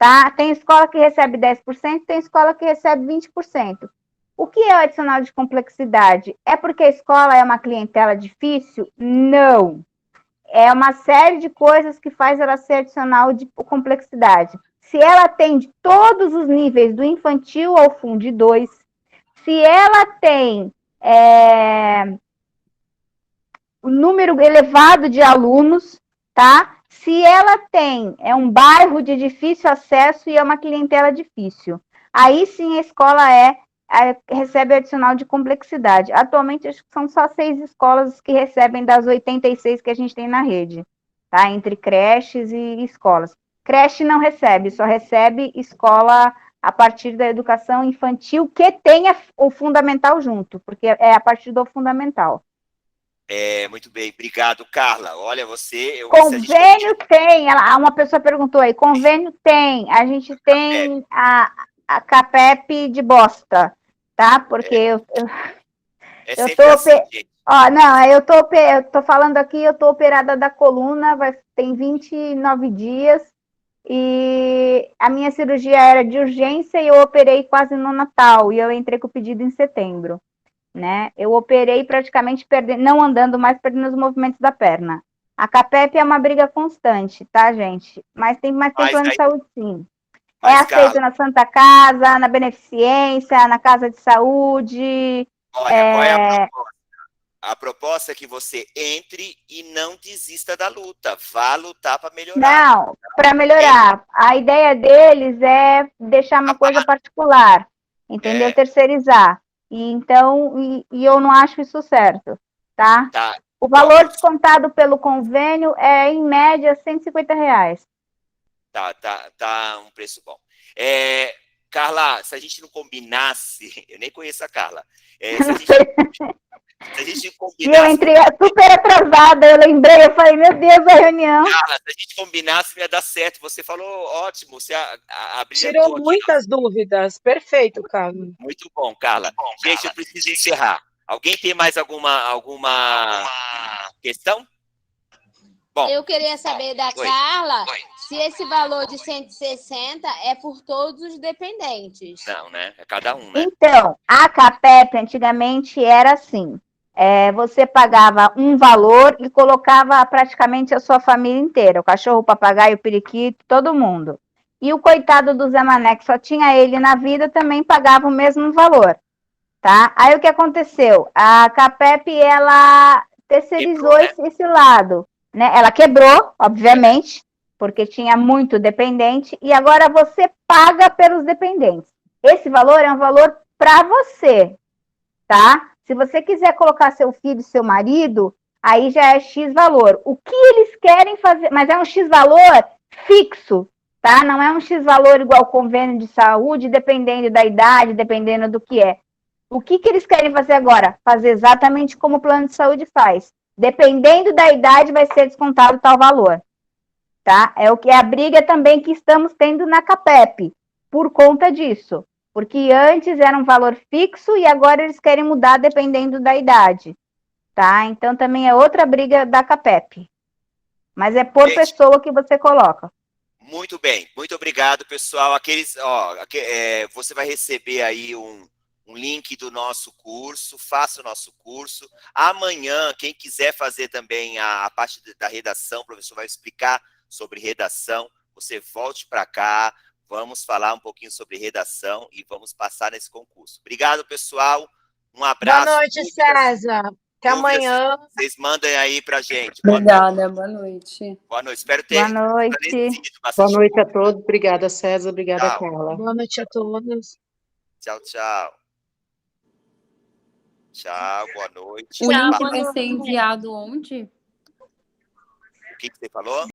Tá? Tem escola que recebe 10%, tem escola que recebe 20%. O que é o adicional de complexidade? É porque a escola é uma clientela difícil? Não. É uma série de coisas que faz ela ser adicional de complexidade. Se ela atende todos os níveis do infantil ao Fundo 2, se ela tem um número elevado de alunos, tá? Se ela tem um bairro de difícil acesso e é uma clientela difícil, aí sim a escola recebe adicional de complexidade. Atualmente, acho que são só 6 escolas que recebem das 86 que a gente tem na rede, tá? Entre creches e escolas. Creche não recebe, só recebe escola a partir da educação infantil que tenha o fundamental junto, porque é a partir do fundamental. Muito bem, obrigado, Carla. Olha, você... Convênio tem, uma pessoa perguntou aí, convênio tem, a gente tem a CAPEP de bosta, tá? Porque eu tô... Assim, eu tô falando aqui, eu tô operada da coluna, tem 29 dias, e a minha cirurgia era de urgência e eu operei quase no Natal, e eu entrei com o pedido em setembro. Né? Eu operei praticamente não andando mais, perdendo os movimentos da perna. A CAPEP é uma briga constante, tá, gente? Mas tem plano de saúde, sim. Aceito na Santa Casa, na Beneficência, na Casa de Saúde. Olha, qual é a proposta? a proposta é que você entre e não desista da luta. Vá lutar para melhorar. Não, para melhorar. A ideia deles é deixar uma coisa particular, entendeu? Terceirizar. E então, eu não acho isso certo, tá? O valor descontado pelo convênio é, em média, R$150. Tá um preço bom. Carla, se a gente não combinasse, eu nem conheço a Carla. Se a gente combinasse... E eu entrei super atrasada, eu lembrei, eu falei, meu Deus, a reunião. Carla, se a gente combinasse, ia dar certo. Você falou ótimo, você tirou muitas dúvidas. Perfeito, Carla. Muito bom, Carla. Gente, eu preciso encerrar. Alguém tem mais alguma questão? Bom, eu queria saber da Carla se esse valor de 160 é por todos os dependentes. Não, né? É cada um, né? Então, a CAPEP antigamente era assim. Você pagava um valor e colocava praticamente a sua família inteira. O cachorro, o papagaio, o periquito, todo mundo. E o coitado do Zé Mané, que só tinha ele na vida, também pagava o mesmo valor. Tá? Aí o que aconteceu? A CAPEP, ela terceirizou esse lado. Né? Ela quebrou, obviamente, porque tinha muito dependente, e agora você paga pelos dependentes. Esse valor é um valor para você, tá? Se você quiser colocar seu filho e seu marido, aí já é X valor. O que eles querem fazer, mas é um X valor fixo, tá? Não é um X valor igual convênio de saúde, dependendo da idade, dependendo do que é. O que eles querem fazer agora? Fazer exatamente como o plano de saúde faz. Dependendo da idade, vai ser descontado tal valor. Tá? É o que é a briga também que estamos tendo na CAPEP, por conta disso. Porque antes era um valor fixo e agora eles querem mudar dependendo da idade. Tá? Então também é outra briga da CAPEP. Mas é por pessoa que você coloca. Muito bem, muito obrigado, pessoal. Você vai receber aí um link do nosso curso, faça o nosso curso. Amanhã, quem quiser fazer também a parte da redação, o professor vai explicar sobre redação, você volte para cá, vamos falar um pouquinho sobre redação e vamos passar nesse concurso. Obrigado, pessoal. Um abraço. Boa noite, César. Até amanhã. Vocês mandem aí pra gente. Obrigada, boa noite. Boa noite. Espero ter esclarecido bastante. Boa noite a todos. Obrigada, César. Obrigada, Carla. Boa noite a todos. Tchau, tchau. Tchau, boa noite. O link vai ser enviado onde? O que você falou?